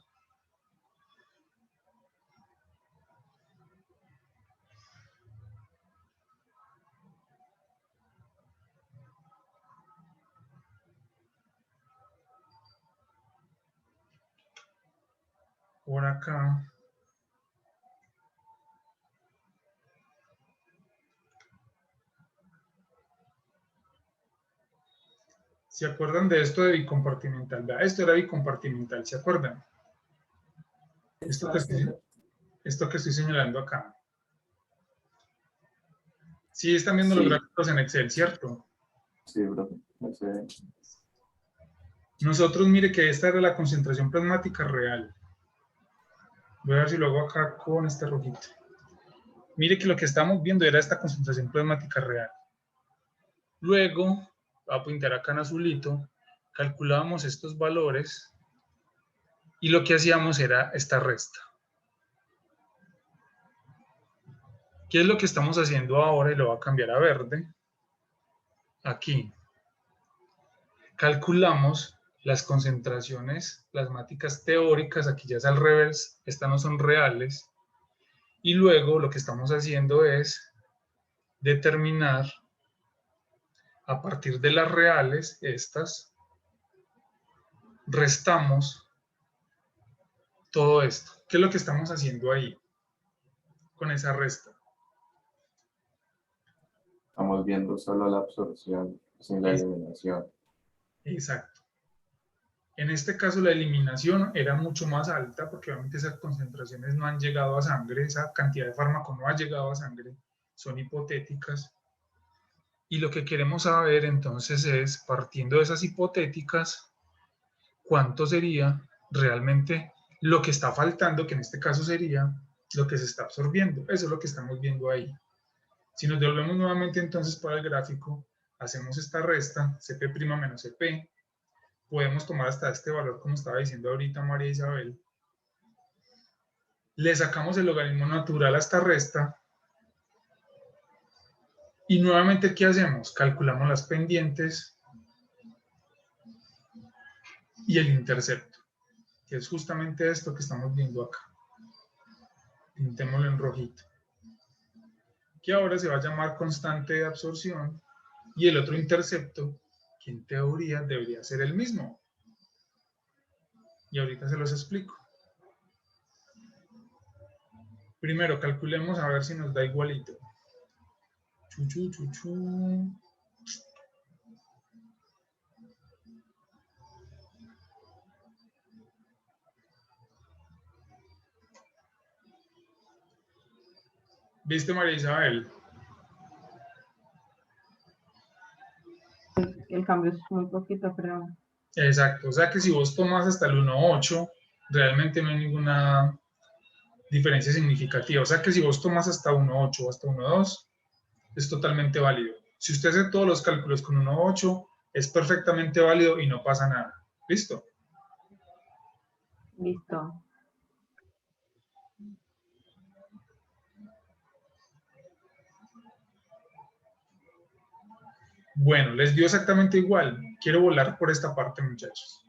Por acá. ¿Se acuerdan de esto de bicompartimental? Vea, esto era bicompartimental, ¿se acuerdan? Esto que estoy señalando acá. Sí, están viendo los Sí, gráficos en Excel, ¿cierto? sí, bro. No sé. Nosotros, mire que esta era la concentración plasmática real. Voy a ver si lo hago acá con este rojito. Mire que lo que estamos viendo era esta concentración plasmática real. Luego, voy a pintar acá en azulito, calculábamos estos valores y lo que hacíamos era esta resta. ¿Qué es lo que estamos haciendo ahora? Y lo voy a cambiar a verde. Aquí. Calculamos las concentraciones plasmáticas teóricas, aquí ya es al revés, estas no son reales. Y luego lo que estamos haciendo es determinar a partir de las reales, estas, restamos todo esto. ¿Qué es lo que estamos haciendo ahí con esa resta? Estamos viendo solo la absorción sin la Es- eliminación. Exacto. En este caso la eliminación era mucho más alta porque obviamente esas concentraciones no han llegado a sangre, esa cantidad de fármaco no ha llegado a sangre, son hipotéticas. Y lo que queremos saber entonces es, partiendo de esas hipotéticas, cuánto sería realmente lo que está faltando, que en este caso sería lo que se está absorbiendo. Eso es lo que estamos viendo ahí. Si nos devolvemos nuevamente entonces para el gráfico, hacemos esta resta, CP' menos CP, podemos tomar hasta este valor, como estaba diciendo ahorita María Isabel, le sacamos el logaritmo natural a esta resta, y nuevamente, ¿qué hacemos? Calculamos las pendientes y el intercepto, que es justamente esto que estamos viendo acá. Pintémoslo en rojito. Que ahora se va a llamar constante de absorción, y el otro intercepto, que en teoría debería ser el mismo. Y ahorita se los explico. Primero, calculemos a ver si nos da igualito. Chuchu, chuchu. ¿Viste, María Isabel? El cambio es muy poquito, pero Exacto, o sea que si vos tomas hasta el 1.8, realmente no hay ninguna diferencia significativa. O sea que si vos tomas hasta 1.8 o hasta 1.2, es totalmente válido. Si usted hace todos los cálculos con 1.8, es perfectamente válido y no pasa nada. ¿Listo? listo. Bueno, les dio exactamente igual. Quiero volar por esta parte, muchachos.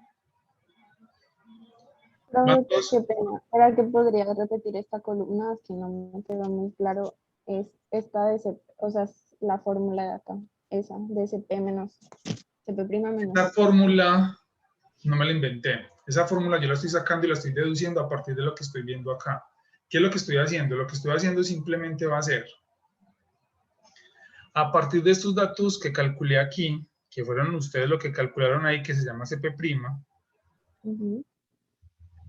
Profe, ¿Cuántos? qué pena. ¿Para que podría repetir esta columna? Es que no me quedó muy claro. Es esta de CP, o sea, es la fórmula de acá. Esa, de CP menos, CP prima menos Esta CP. fórmula no me la inventé. Esa fórmula yo la estoy sacando y la estoy deduciendo a partir de lo que estoy viendo acá. ¿Qué es lo que estoy haciendo? Lo que estoy haciendo simplemente va a ser, a partir de estos datos que calculé aquí, que fueron ustedes lo que calcularon ahí, que se llama CP',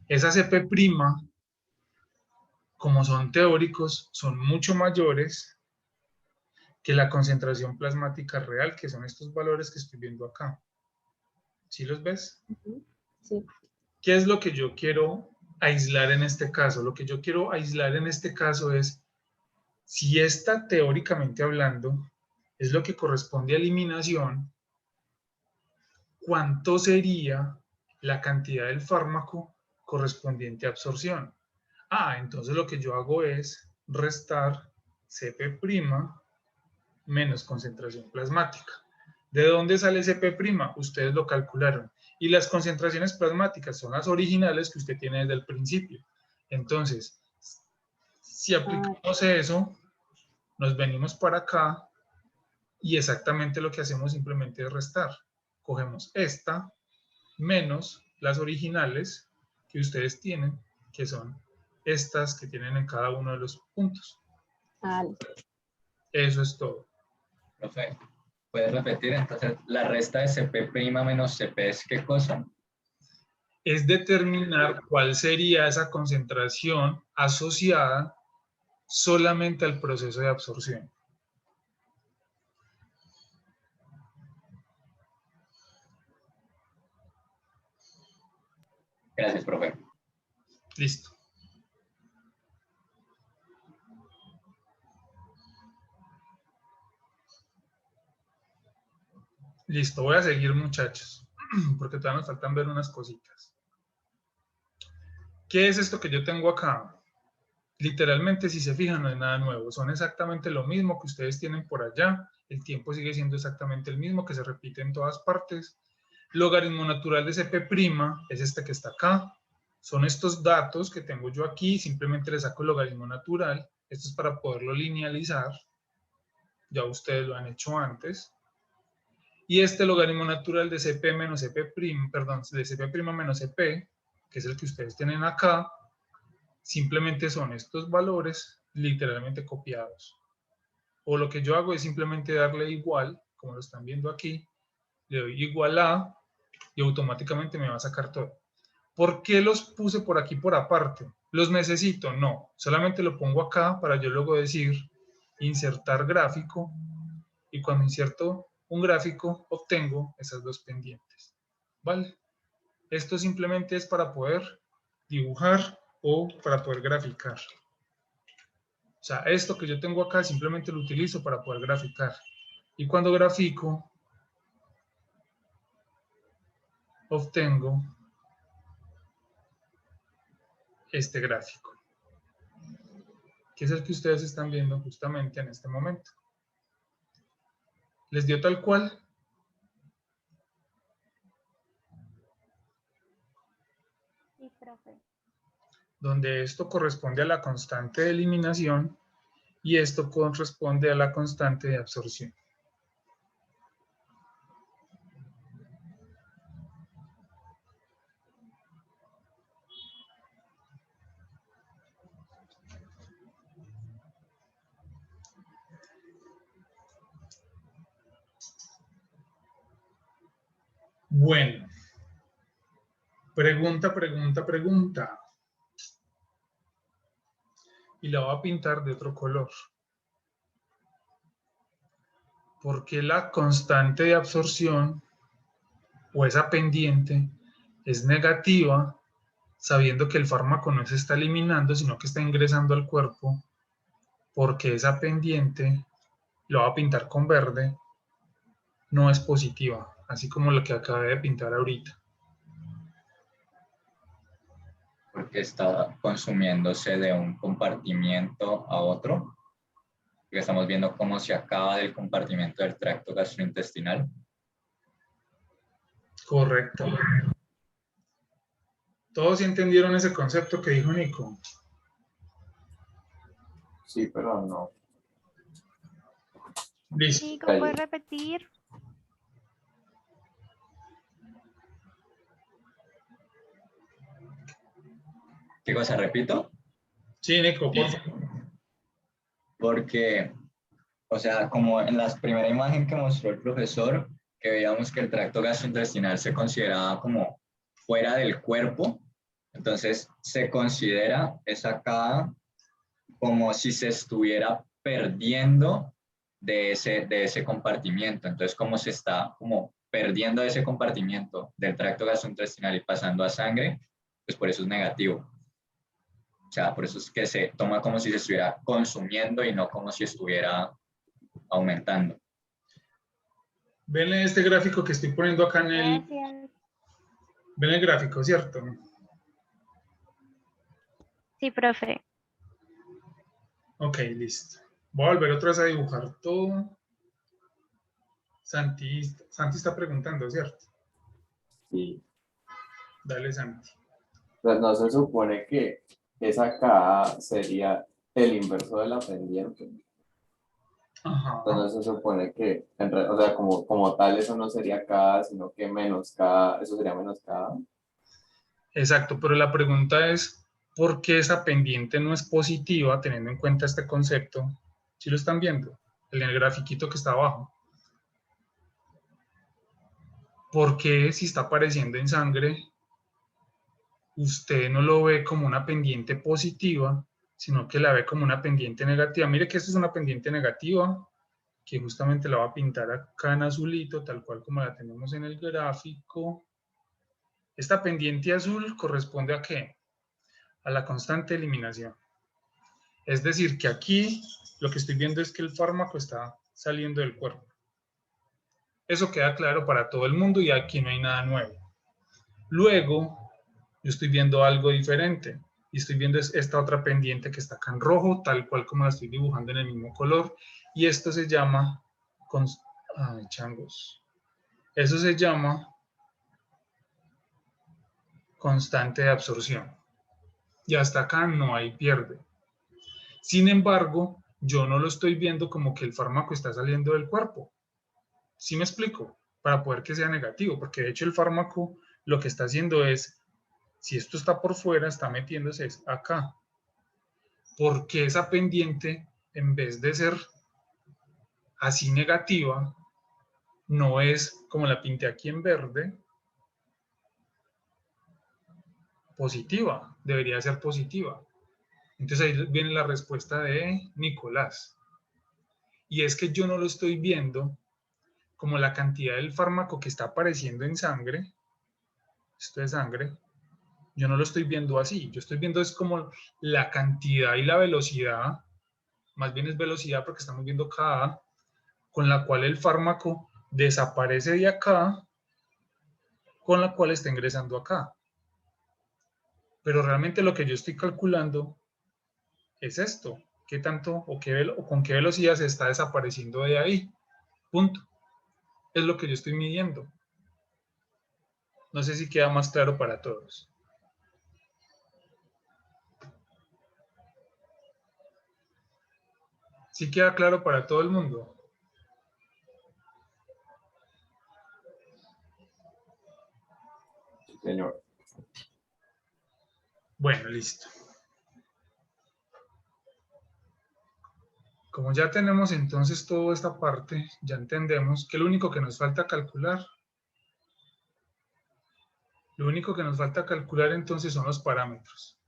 esa CP', como son teóricos, son mucho mayores que la concentración plasmática real, que son estos valores que estoy viendo acá. ¿Sí los ves? Sí. ¿Qué es lo que yo quiero aislar en este caso? Lo que yo quiero aislar en este caso es, si esta, teóricamente hablando, es lo que corresponde a eliminación, ¿cuánto sería la cantidad del fármaco correspondiente a absorción? Ah, entonces lo que yo hago es restar CP' menos concentración plasmática. ¿De dónde sale CP'? Ustedes lo calcularon. Y las concentraciones plasmáticas son las originales que usted tiene desde el principio. Entonces, si aplicamos eso, nos venimos para acá y exactamente lo que hacemos simplemente es restar. Cogemos esta menos las originales que ustedes tienen, que son estas que tienen en cada uno de los puntos. Eso es todo. Profe, ¿puedes repetir? Entonces, la resta de CP' menos CP es ¿qué cosa? Es determinar cuál sería esa concentración asociada solamente al proceso de absorción. Gracias, profe. Listo. Listo, voy a seguir, muchachos, porque todavía nos faltan ver unas cositas. ¿Qué es esto que yo tengo acá? Literalmente, si se fijan, no es nada nuevo. Son exactamente lo mismo que ustedes tienen por allá. El tiempo sigue siendo exactamente el mismo, que se repite en todas partes. Logaritmo natural de CP' es este que está acá. Son estos datos que tengo yo aquí. Simplemente le saco el logaritmo natural. Esto es para poderlo linealizar. Ya ustedes lo han hecho antes. Y este logaritmo natural de CP menos CP', perdón, de CP' menos CP, que es el que ustedes tienen acá, simplemente son estos valores literalmente copiados. O lo que yo hago es simplemente darle igual, como lo están viendo aquí, le doy igual a y automáticamente me va a sacar todo. ¿Por qué los puse por aquí por aparte? ¿Los necesito? No, solamente lo pongo acá para yo luego decir insertar gráfico, y cuando inserto un gráfico obtengo esas dos pendientes. ¿Vale? Esto simplemente es para poder dibujar o para poder graficar. O sea, esto que yo tengo acá simplemente lo utilizo para poder graficar. Y cuando grafico, obtengo este gráfico, que es el que ustedes están viendo justamente en este momento. ¿Les dio tal cual? Sí, profe. Donde esto corresponde a la constante de eliminación y esto corresponde a la constante de absorción. Bueno, pregunta. Y la voy a pintar de otro color. porque la constante de absorción o esa pendiente es negativa, sabiendo que el fármaco no se está eliminando, sino que está ingresando al cuerpo, porque esa pendiente, lo va a pintar con verde, no es positiva, así como lo que acabé de pintar ahorita. Porque está consumiéndose de un compartimiento a otro. Que estamos viendo cómo se acaba del compartimento del tracto gastrointestinal. Correcto. ¿Todos entendieron ese concepto que dijo Nico? Sí, pero no. Listo. Nico, ¿puedes repetir? ¿Qué cosa repito? Sí, Nico, por favor. Porque, o sea, como en la primera imagen que mostró el profesor, que veíamos que el tracto gastrointestinal se consideraba como fuera del cuerpo, entonces se considera esa acá como si se estuviera perdiendo de ese compartimiento. Entonces, como se está como perdiendo ese compartimiento del tracto gastrointestinal y pasando a sangre, pues por eso es negativo. O sea, por eso es que se toma como si se estuviera consumiendo y no como si estuviera aumentando. Ven este gráfico que estoy poniendo acá en el... Gracias. Ven el gráfico, ¿cierto? Sí, profe. Ok, listo. Voy a volver otra vez a dibujar todo. Santi está preguntando, ¿cierto? Sí. Dale, Santi. Pues no se supone que esa acá sería el inverso de la pendiente. Ajá. Entonces se supone que, o sea, como tal, eso no sería K, sino que menos K, eso sería menos K. Exacto, pero la pregunta es, ¿por qué esa pendiente no es positiva teniendo en cuenta este concepto? ¿Sí lo están viendo? El grafiquito que está abajo. ¿Por qué si está apareciendo en sangre, usted no lo ve como una pendiente positiva, sino que la ve como una pendiente negativa? Mire que esta es una pendiente negativa, que justamente la va a pintar acá en azulito, tal cual como la tenemos en el gráfico. Esta pendiente azul corresponde ¿a qué? A la constante de eliminación. Es decir, que aquí lo que estoy viendo es que el fármaco está saliendo del cuerpo. Eso queda claro para todo el mundo y aquí no hay nada nuevo. Luego, yo estoy viendo algo diferente y estoy viendo esta otra pendiente que está acá en rojo, tal cual como la estoy dibujando en el mismo color, y esto se llama, ay, changos, eso se llama constante de absorción. Y hasta acá no hay pierde. Sin embargo, yo no lo estoy viendo como que el fármaco está saliendo del cuerpo. ¿Sí me explico? Para poder que sea negativo, porque de hecho el fármaco lo que está haciendo es, si esto está por fuera, está metiéndose acá. Porque esa pendiente, en vez de ser así negativa, no es como la pinté aquí en verde, positiva, debería ser positiva. Entonces ahí viene la respuesta de Nicolás. Y es que yo no lo estoy viendo como la cantidad del fármaco que está apareciendo en sangre. Esto es sangre. Yo no lo estoy viendo así. Yo estoy viendo es como la cantidad y la velocidad, más bien es velocidad porque estamos viendo K, con la cual el fármaco desaparece de acá, con la cual está ingresando acá. Pero realmente lo que yo estoy calculando es esto. ¿Qué tanto o con qué velocidad se está desapareciendo de ahí? Punto. Es lo que yo estoy midiendo. No sé si queda más claro para todos. ¿Sí queda claro para todo el mundo? Sí, señor. Bueno, listo. Como ya tenemos entonces toda esta parte, ya entendemos que lo único que nos falta calcular, entonces son los parámetros.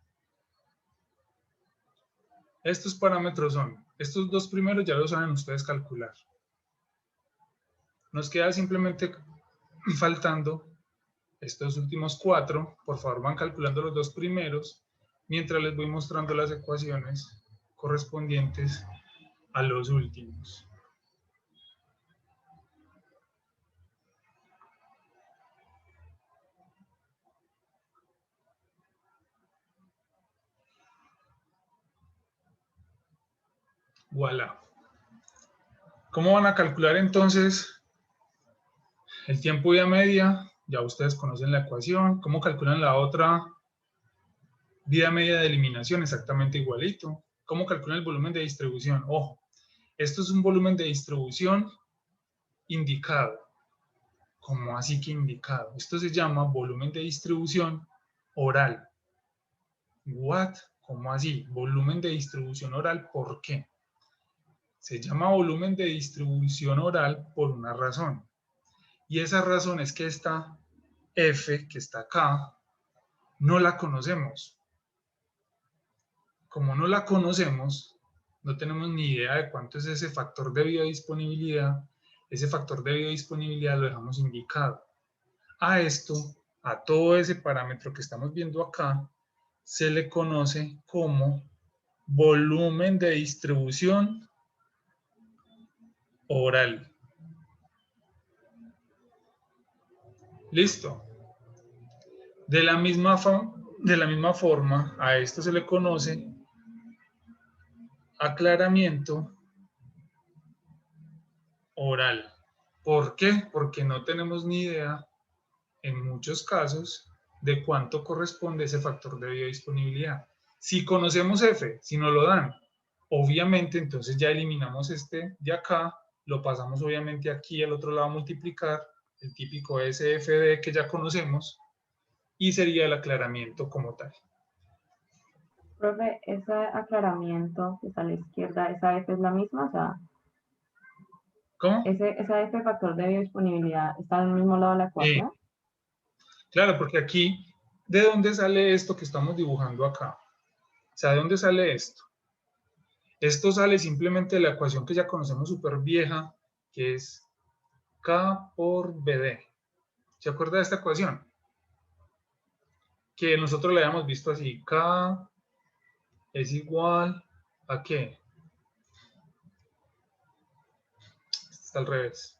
Estos parámetros son, estos dos primeros ya los saben ustedes calcular. Nos queda simplemente faltando estos últimos 4. Por favor, van calculando los 2 primeros, mientras les voy mostrando las ecuaciones correspondientes a los últimos. Voilà. ¿Cómo van a calcular entonces el tiempo vida media? Ya ustedes conocen la ecuación. ¿Cómo calculan la otra vida media de eliminación? Exactamente igualito. ¿Cómo calculan el volumen de distribución? Ojo, esto es un volumen de distribución indicado. ¿Cómo así que indicado? Esto se llama volumen de distribución oral. ¿What? ¿Cómo así? Volumen de distribución oral, ¿por qué? Se llama volumen de distribución oral por una razón. Y esa razón es que esta F, que está acá, no la conocemos. Como no la conocemos, no tenemos ni idea de cuánto es ese factor de biodisponibilidad. Ese factor de biodisponibilidad lo dejamos indicado. A esto, a todo ese parámetro que estamos viendo acá, se le conoce como volumen de distribución oral. ¿Listo? De la misma forma, a esto se le conoce aclaramiento oral. ¿Por qué? Porque no tenemos ni idea, en muchos casos, de cuánto corresponde ese factor de biodisponibilidad. Si conocemos F, si nos lo dan, obviamente entonces ya eliminamos este de acá, lo pasamos obviamente aquí al otro lado a multiplicar, el típico SFD que ya conocemos, y sería el aclaramiento como tal. Profe, ese aclaramiento que está a la izquierda, ¿esa F es la misma? O sea, ¿Cómo? esa F factor de biodisponibilidad está al mismo lado de la ecuación. Claro, porque aquí, ¿de dónde sale esto que estamos dibujando acá? O sea, ¿de dónde sale esto? Esto sale simplemente de la ecuación que ya conocemos súper vieja, que es K por BD. ¿Se acuerda de esta ecuación? Que nosotros la habíamos visto así, K es igual a ¿qué? Está al revés.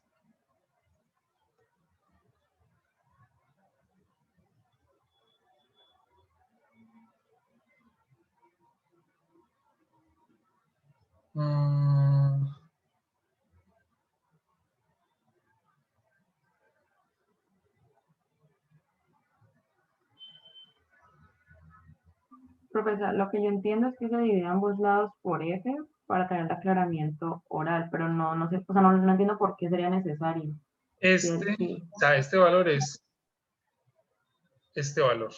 Profesor, lo que yo entiendo es que se divide ambos lados por F para tener el aclaramiento oral, pero no sé, o sea, no entiendo por qué sería necesario. O sea, este valor es este valor.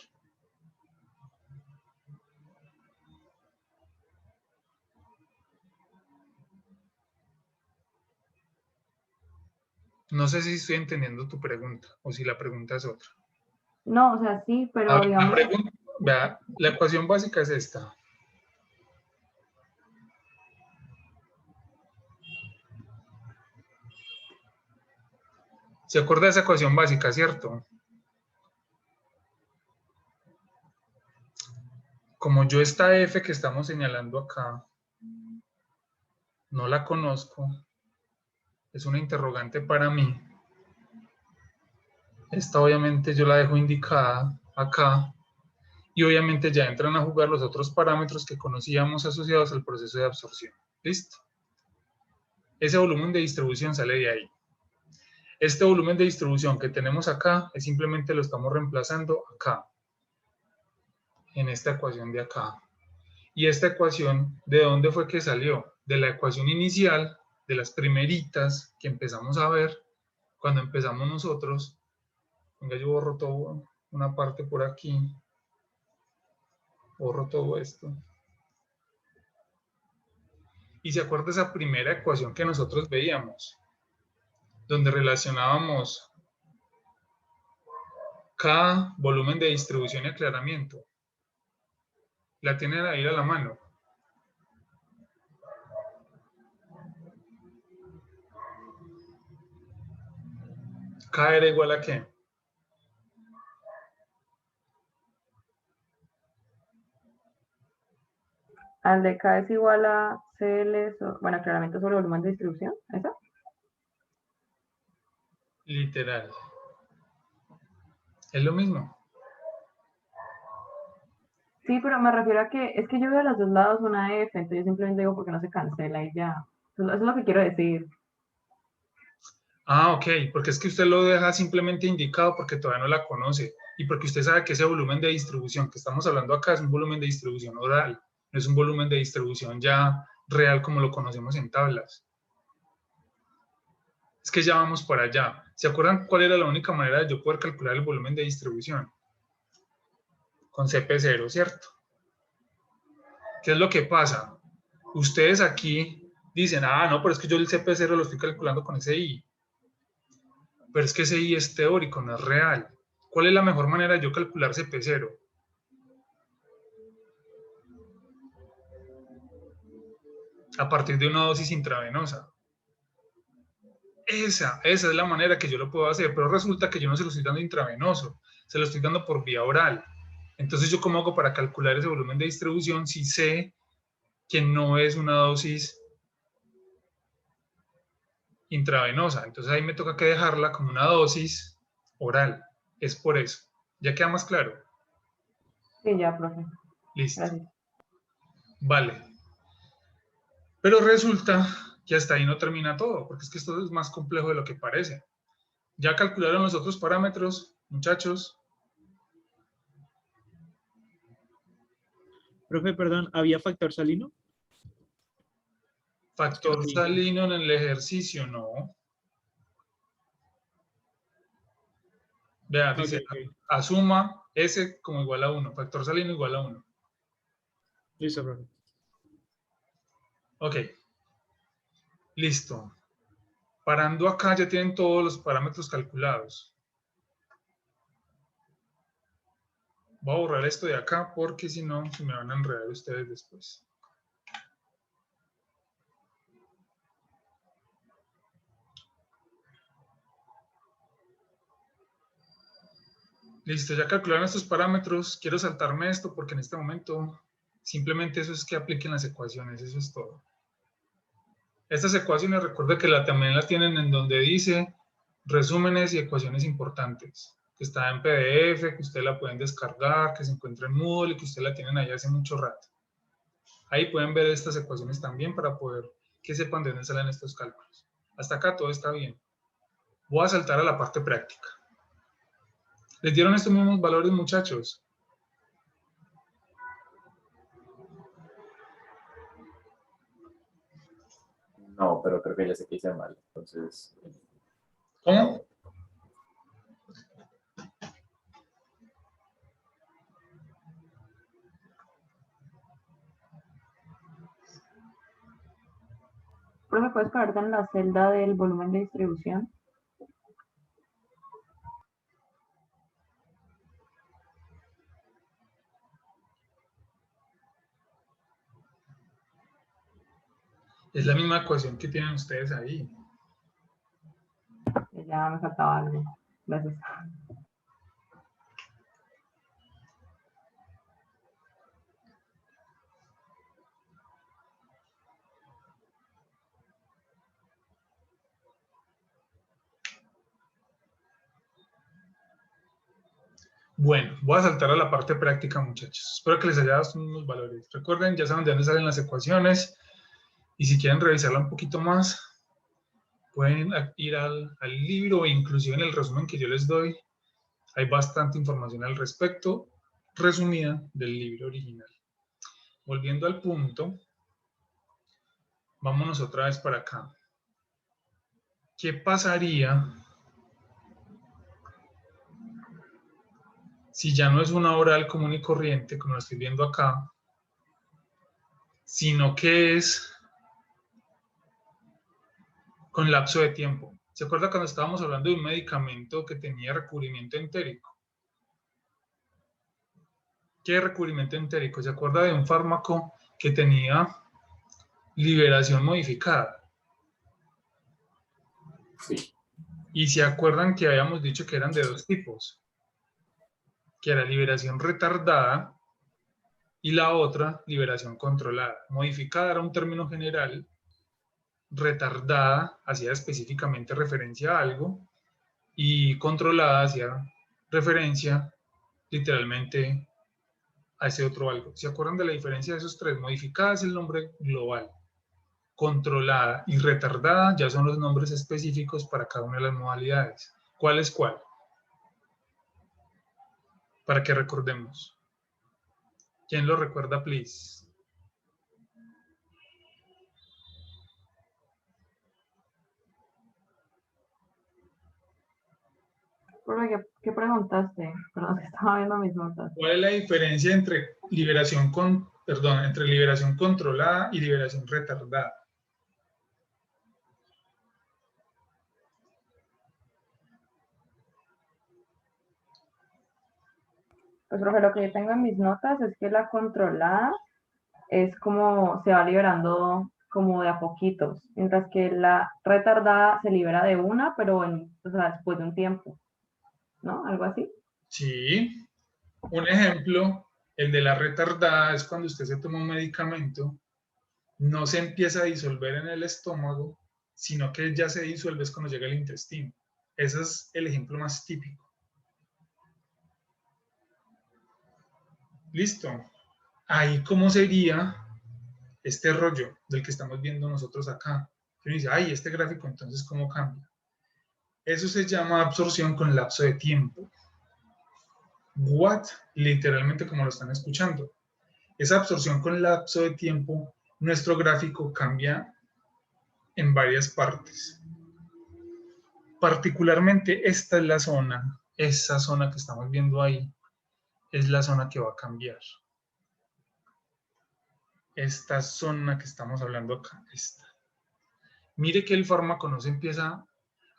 No sé si estoy entendiendo tu pregunta o si la pregunta es otra. No, o sea, sí, pero A ver, digamos... vea, la ecuación básica es esta. ¿Se acuerda de esa ecuación básica, cierto? Como yo esta F que estamos señalando acá, no la conozco, es una interrogante para mí. Esta obviamente yo la dejo indicada acá y obviamente ya entran a jugar los otros parámetros que conocíamos asociados al proceso de absorción. ¿Listo? Ese volumen de distribución sale de ahí. Este volumen de distribución que tenemos acá es simplemente lo estamos reemplazando acá, en esta ecuación de acá. Y esta ecuación, ¿de dónde fue que salió? De la ecuación inicial, de las primeritas que empezamos a ver cuando empezamos nosotros. Venga, yo borro todo, una parte por aquí. Borro todo esto. Y se acuerda esa primera ecuación que nosotros veíamos, donde relacionábamos cada volumen de distribución y aclaramiento. La tienen ahí a la mano. K era igual a qué? Al de K es igual a CL, bueno, claramente sobre volumen de distribución, ¿esa? Literal. Es lo mismo. Sí, pero me refiero a que es que yo veo a los dos lados una F, entonces yo simplemente digo porque no se cancela y ya. Eso es lo que quiero decir. Ah, ok, porque es que usted lo deja simplemente indicado porque todavía no la conoce y porque usted sabe que ese volumen de distribución que estamos hablando acá es un volumen de distribución oral, no es un volumen de distribución ya real como lo conocemos en tablas. Es que ya vamos para allá. ¿Se acuerdan cuál era la única manera de yo poder calcular el volumen de distribución? Con CP0, ¿cierto? ¿Qué es lo que pasa? Ustedes aquí dicen, ah, no, pero es que yo el CP0 lo estoy calculando con ese I. Pero es que ese I es teórico, no es real. ¿Cuál es la mejor manera de yo calcular CP0? A partir de una dosis intravenosa. Esa es la manera que yo lo puedo hacer, pero resulta que yo no se lo estoy dando intravenoso, se lo estoy dando por vía oral. Entonces, ¿yo cómo hago para calcular ese volumen de distribución si sé que no es una dosis intravenosa? Entonces ahí me toca que dejarla como una dosis oral. Es por eso. ¿Ya queda más claro? Sí, ya, profe. Listo. Gracias. Vale. Pero resulta que hasta ahí no termina todo, porque es que esto es más complejo de lo que parece. ¿Ya calcularon los otros parámetros, muchachos? Profe, perdón, ¿había factor salino? Factor salino en el ejercicio, no. Vea, dice, Ok. asuma S como igual a 1, factor salino igual a 1. Listo, profe. Ok. Listo. Parando acá ya tienen todos los parámetros calculados. Voy a borrar esto de acá porque si no se me van a enredar ustedes después. Listo, ya calcularon estos parámetros. Quiero saltarme esto porque en este momento simplemente eso es que apliquen las ecuaciones, eso es todo. Estas ecuaciones recuerden que también la tienen en donde dice resúmenes y ecuaciones importantes, que está en PDF, que ustedes la pueden descargar, que se encuentra en Moodle y que ustedes la tienen ahí hace mucho rato. Ahí pueden ver estas ecuaciones también para poder que sepan de dónde salen estos cálculos. Hasta acá todo está bien. Voy a saltar a la parte práctica. ¿Les dieron estos mismos valores, muchachos? No, pero creo que ya sé que hice mal. Entonces. ¿Cómo? Profe, ¿puedes pararte en la celda del volumen de distribución? Es la misma ecuación que tienen ustedes ahí. Ya me faltaba algo. Gracias. Bueno, voy a saltar a la parte práctica, muchachos. Espero que les haya dado unos valores. Recuerden, ya saben de dónde salen las ecuaciones. Y si quieren revisarla un poquito más, pueden ir al libro e inclusive en el resumen que yo les doy. Hay bastante información al respecto, resumida del libro original. Volviendo al punto, vámonos otra vez para acá. ¿Qué pasaría si ya no es una oral común y corriente, como lo estoy viendo acá, sino que es con lapso de tiempo? ¿Se acuerda cuando estábamos hablando de un medicamento que tenía recubrimiento entérico? ¿Qué es recubrimiento entérico? ¿Se acuerda de un fármaco que tenía liberación modificada? Sí. Y se acuerdan que habíamos dicho que eran de dos tipos, que era liberación retardada y la otra, liberación controlada. Modificada era un término general, retardada hacía específicamente referencia a algo y controlada hacía referencia literalmente a ese otro algo. ¿Se acuerdan de la diferencia de esos tres? Modificada es el nombre global, controlada y retardada ya son los nombres específicos para cada una de las modalidades. ¿Cuál es cuál? Para que recordemos. ¿Quién lo recuerda, please? ¿Qué preguntaste? Perdón, estaba viendo mis notas. ¿Cuál es la diferencia entre liberación controlada y liberación retardada? Pues, profe, lo que yo tengo en mis notas es que la controlada es como se va liberando como de a poquitos, mientras que la retardada se libera de una, pero o sea, después de un tiempo, ¿no? Algo así. Sí. Un ejemplo, el de la retardada es cuando usted se toma un medicamento, no se empieza a disolver en el estómago, sino que ya se disuelve es cuando llega al intestino. Ese es el ejemplo más típico. Listo. Ahí, ¿cómo sería este rollo del que estamos viendo nosotros acá? Que uno dice, ay, este gráfico, entonces, ¿cómo cambia? Eso se llama absorción con lapso de tiempo. What, literalmente como lo están escuchando. Esa absorción con lapso de tiempo, nuestro gráfico cambia en varias partes. Particularmente esta es la zona, esa zona que estamos viendo ahí, es la zona que va a cambiar. Esta zona que estamos hablando acá, esta. Mire que el fármaco no se empieza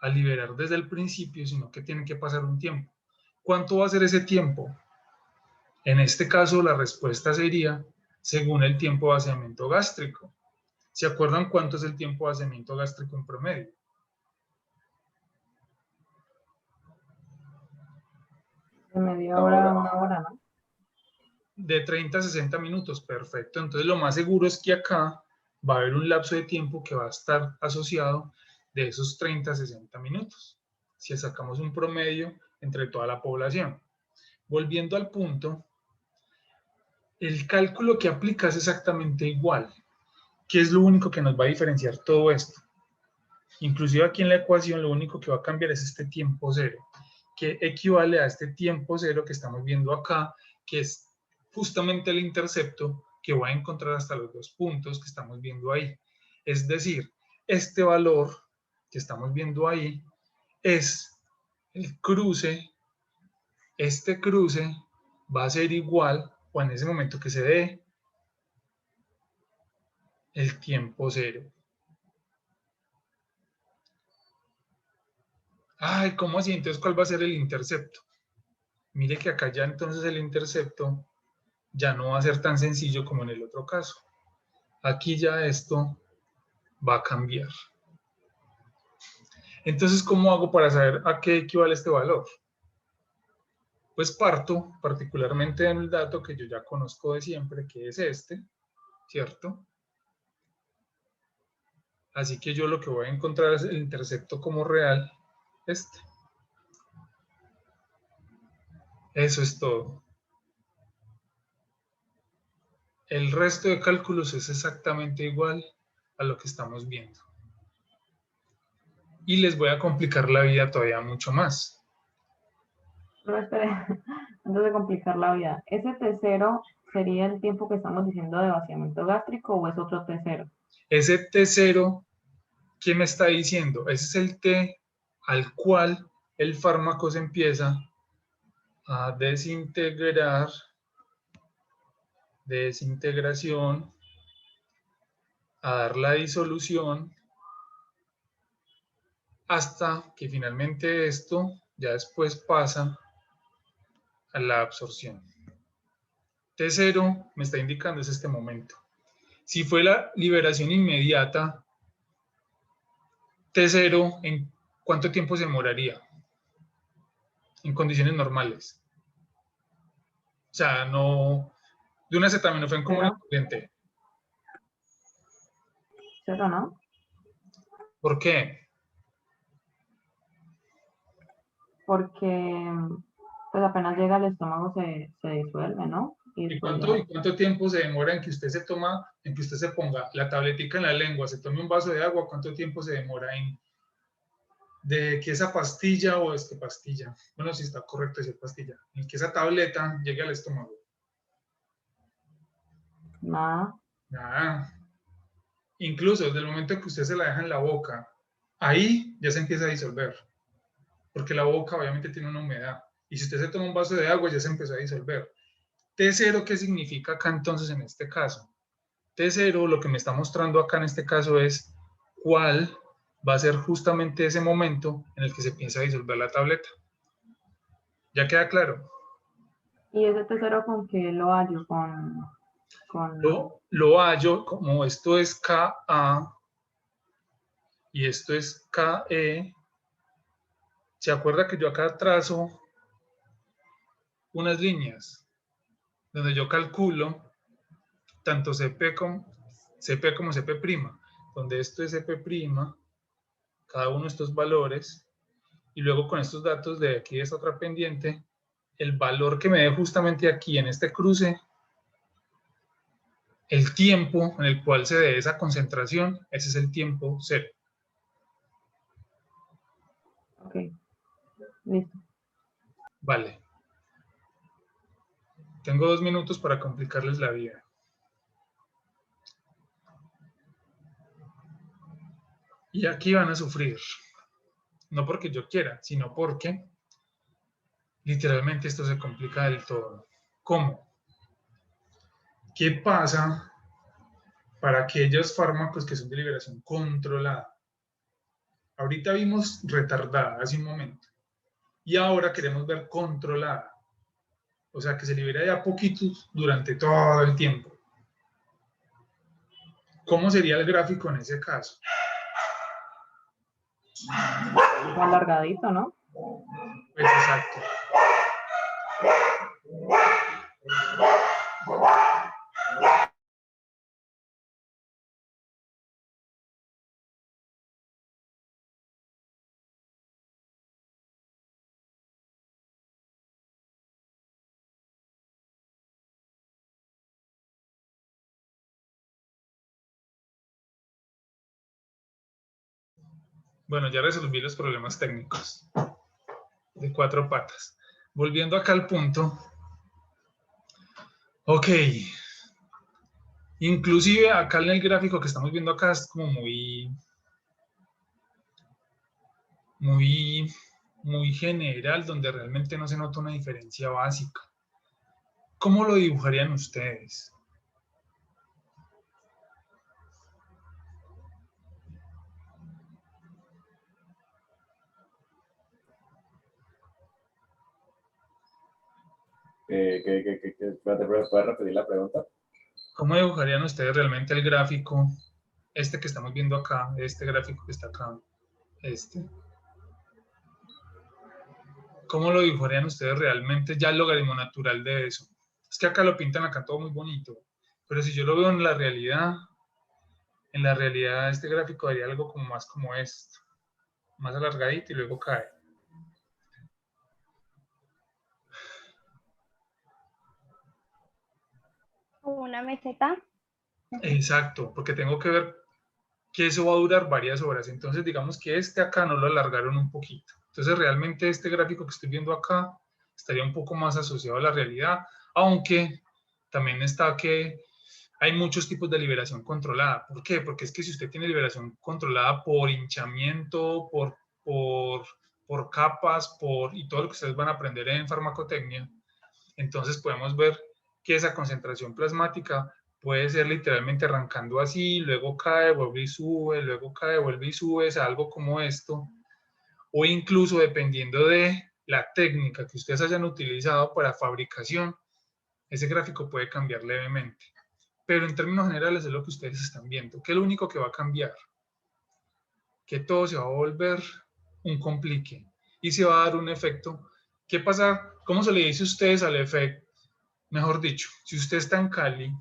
a liberar desde el principio, sino que tiene que pasar un tiempo. ¿Cuánto va a ser ese tiempo? En este caso, la respuesta sería según el tiempo de vaciamiento gástrico. ¿Se acuerdan cuánto es el tiempo de vaciamiento gástrico en promedio? De media hora a una hora, ¿no? De 30 a 60 minutos, perfecto. Entonces lo más seguro es que acá va a haber un lapso de tiempo que va a estar asociado de esos 30 a 60 minutos. Si sacamos un promedio entre toda la población. Volviendo al punto, el cálculo que aplica es exactamente igual. ¿Qué es lo único que nos va a diferenciar todo esto? Inclusive aquí en la ecuación lo único que va a cambiar es este tiempo cero, que equivale a este tiempo cero que estamos viendo acá, que es justamente el intercepto que va a encontrar hasta los dos puntos que estamos viendo ahí. Es decir, este valor que estamos viendo ahí es el cruce, este cruce va a ser igual, o en ese momento que se dé, el tiempo cero. Ay, ¿cómo así? Entonces, ¿cuál va a ser el intercepto? Mire que acá ya entonces el intercepto ya no va a ser tan sencillo como en el otro caso. Aquí ya esto va a cambiar. Entonces, ¿cómo hago para saber a qué equivale este valor? Pues parto particularmente del dato que yo ya conozco de siempre, que es este, ¿cierto? Así que yo lo que voy a encontrar es el intercepto como real, este. Eso es todo. El resto de cálculos es exactamente igual a lo que estamos viendo. Y les voy a complicar la vida todavía mucho más. No, espere, antes de complicar la vida, ¿ese T0 sería el tiempo que estamos diciendo de vaciamiento gástrico o es otro T0? Ese T0, ¿qué me está diciendo? Ese es el T al cual el fármaco se empieza a desintegrar, desintegración, a dar la disolución, hasta que finalmente esto ya después pasa a la absorción. T0 me está indicando es este momento. Si fue la liberación inmediata, T0, ¿en ¿cuánto tiempo se demoraría en condiciones normales? O sea, no, de un acetaminofén común y corriente. 0, ¿no? ¿Por qué? Porque pues apenas llega al estómago se disuelve, ¿no? ¿Y pues cuánto tiempo se demora en que usted se ponga la tabletica en la lengua, se tome un vaso de agua? ¿Cuánto tiempo se demora en de que esa pastilla o es que pastilla? Bueno, si está correcto decir pastilla. En que esa tableta llegue al estómago. Nada. Nada. Incluso desde el momento que usted se la deja en la boca, ahí ya se empieza a disolver. Porque la boca obviamente tiene una humedad. Y si usted se toma un vaso de agua, ya se empezó a disolver. T0, ¿qué significa acá entonces en este caso? T0, lo que me está mostrando acá en este caso es cuál va a ser justamente ese momento en el que se piensa disolver la tableta. ¿Ya queda claro? ¿Y ese T0 con qué lo hallo? Lo hallo como esto es Ka y esto es Ke. ¿Se acuerda que yo acá trazo unas líneas donde yo calculo tanto CP como CP', donde esto es CP', cada uno de estos valores, y luego con estos datos de aquí de esta otra pendiente, el valor que me dé justamente aquí en este cruce, el tiempo en el cual se dé esa concentración, ese es el tiempo cero. Ok, listo. Vale. Tengo 2 minutos para complicarles la vida. Y aquí van a sufrir. No porque yo quiera, sino porque literalmente esto se complica del todo. ¿Cómo? ¿Qué pasa para aquellos fármacos que son de liberación controlada? Ahorita vimos retardada hace un momento. Y ahora queremos ver controlada. O sea, que se libera de a poquitos durante todo el tiempo. ¿Cómo sería el gráfico en ese caso? Alargadito, ¿no? Pues exacto. Bueno, ya resolví los problemas técnicos de 4 patas. Volviendo acá al punto. Ok. Inclusive acá en el gráfico que estamos viendo acá es como muy general, donde realmente no se nota una diferencia básica. ¿Cómo lo dibujarían ustedes? ¿Puedes repetir la pregunta? ¿Cómo dibujarían ustedes realmente el gráfico, este que estamos viendo acá, este gráfico que está acá, este? ¿Cómo lo dibujarían ustedes realmente ya el logaritmo natural de eso? Es que acá lo pintan acá todo muy bonito, pero si yo lo veo en la realidad este gráfico daría algo como más como esto, más alargadito y luego cae. Una meseta. Exacto, porque tengo que ver que eso va a durar varias horas. Entonces, digamos que este acá no lo alargaron un poquito. Entonces, realmente este gráfico que estoy viendo acá estaría un poco más asociado a la realidad, aunque también está que hay muchos tipos de liberación controlada. ¿Por qué? Porque es que si usted tiene liberación controlada por hinchamiento, por capas, y todo lo que ustedes van a aprender en farmacotecnia, entonces podemos ver que esa concentración plasmática puede ser literalmente arrancando así, luego cae, vuelve y sube, luego cae, vuelve y sube, es algo como esto, o incluso dependiendo de la técnica que ustedes hayan utilizado para fabricación, ese gráfico puede cambiar levemente. Pero en términos generales es lo que ustedes están viendo. ¿Qué es lo único que va a cambiar? Que todo se va a volver un complique y se va a dar un efecto. ¿Qué pasa? ¿Cómo se le dice a ustedes al efecto? Mejor dicho, si usted está en Cali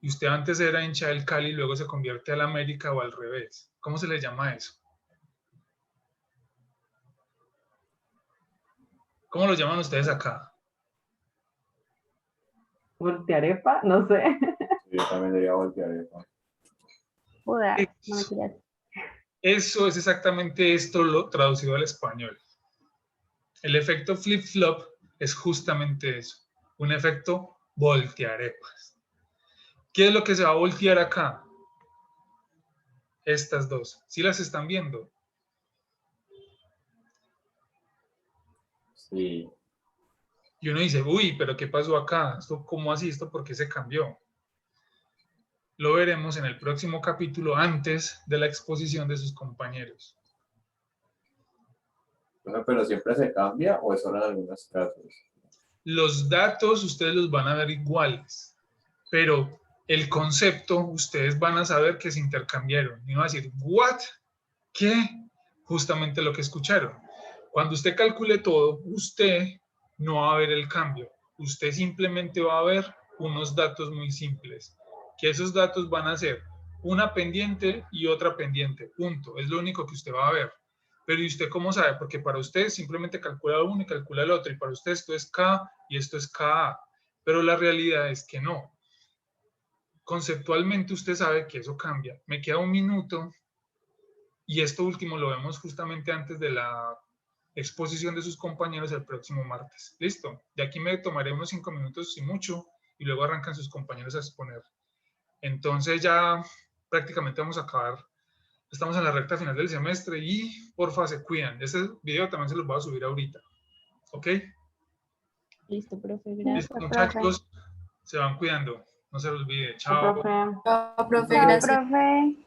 y usted antes era hincha del Cali y luego se convierte al América o al revés, ¿cómo se le llama eso? ¿Cómo lo llaman ustedes acá? Voltearepa, no sé. Sí, yo también diría voltearepa. Joda, no mentiras. Eso es exactamente esto lo traducido al español. El efecto flip-flop es justamente eso, un efecto voltearepas. ¿Qué es lo que se va a voltear acá? Estas dos. ¿Sí las están viendo? Sí. Y uno dice, uy, pero ¿qué pasó acá? ¿Esto cómo así? ¿Esto por qué se cambió? Lo veremos en el próximo capítulo antes de la exposición de sus compañeros. Bueno, pero siempre se cambia o es solo en algunos casos. Los datos ustedes los van a ver iguales, pero el concepto ustedes van a saber que se intercambiaron. Y van a decir, ¿what? ¿Qué? Justamente lo que escucharon. Cuando usted calcule todo, usted no va a ver el cambio. Usted simplemente va a ver unos datos muy simples, que esos datos van a ser una pendiente y otra pendiente, punto. Es lo único que usted va a ver. Pero ¿y usted cómo sabe? Porque para usted simplemente calcula uno y calcula el otro, y para usted esto es K y esto es KA. Pero la realidad es que no. Conceptualmente usted sabe que eso cambia. Me queda un minuto y esto último lo vemos justamente antes de la exposición de sus compañeros el próximo martes. ¿Listo? De aquí me tomaré unos 5 minutos y mucho y luego arrancan sus compañeros a exponer. Entonces ya prácticamente vamos a acabar. Estamos en la recta final del semestre y porfa se cuidan. Este video también se los voy a subir ahorita. ¿Ok? Listo, profe, Listo, gracias. muchachos. Se van cuidando. No se los olvide. Chao. Profe. Chao, profe, Chao, gracias. profe.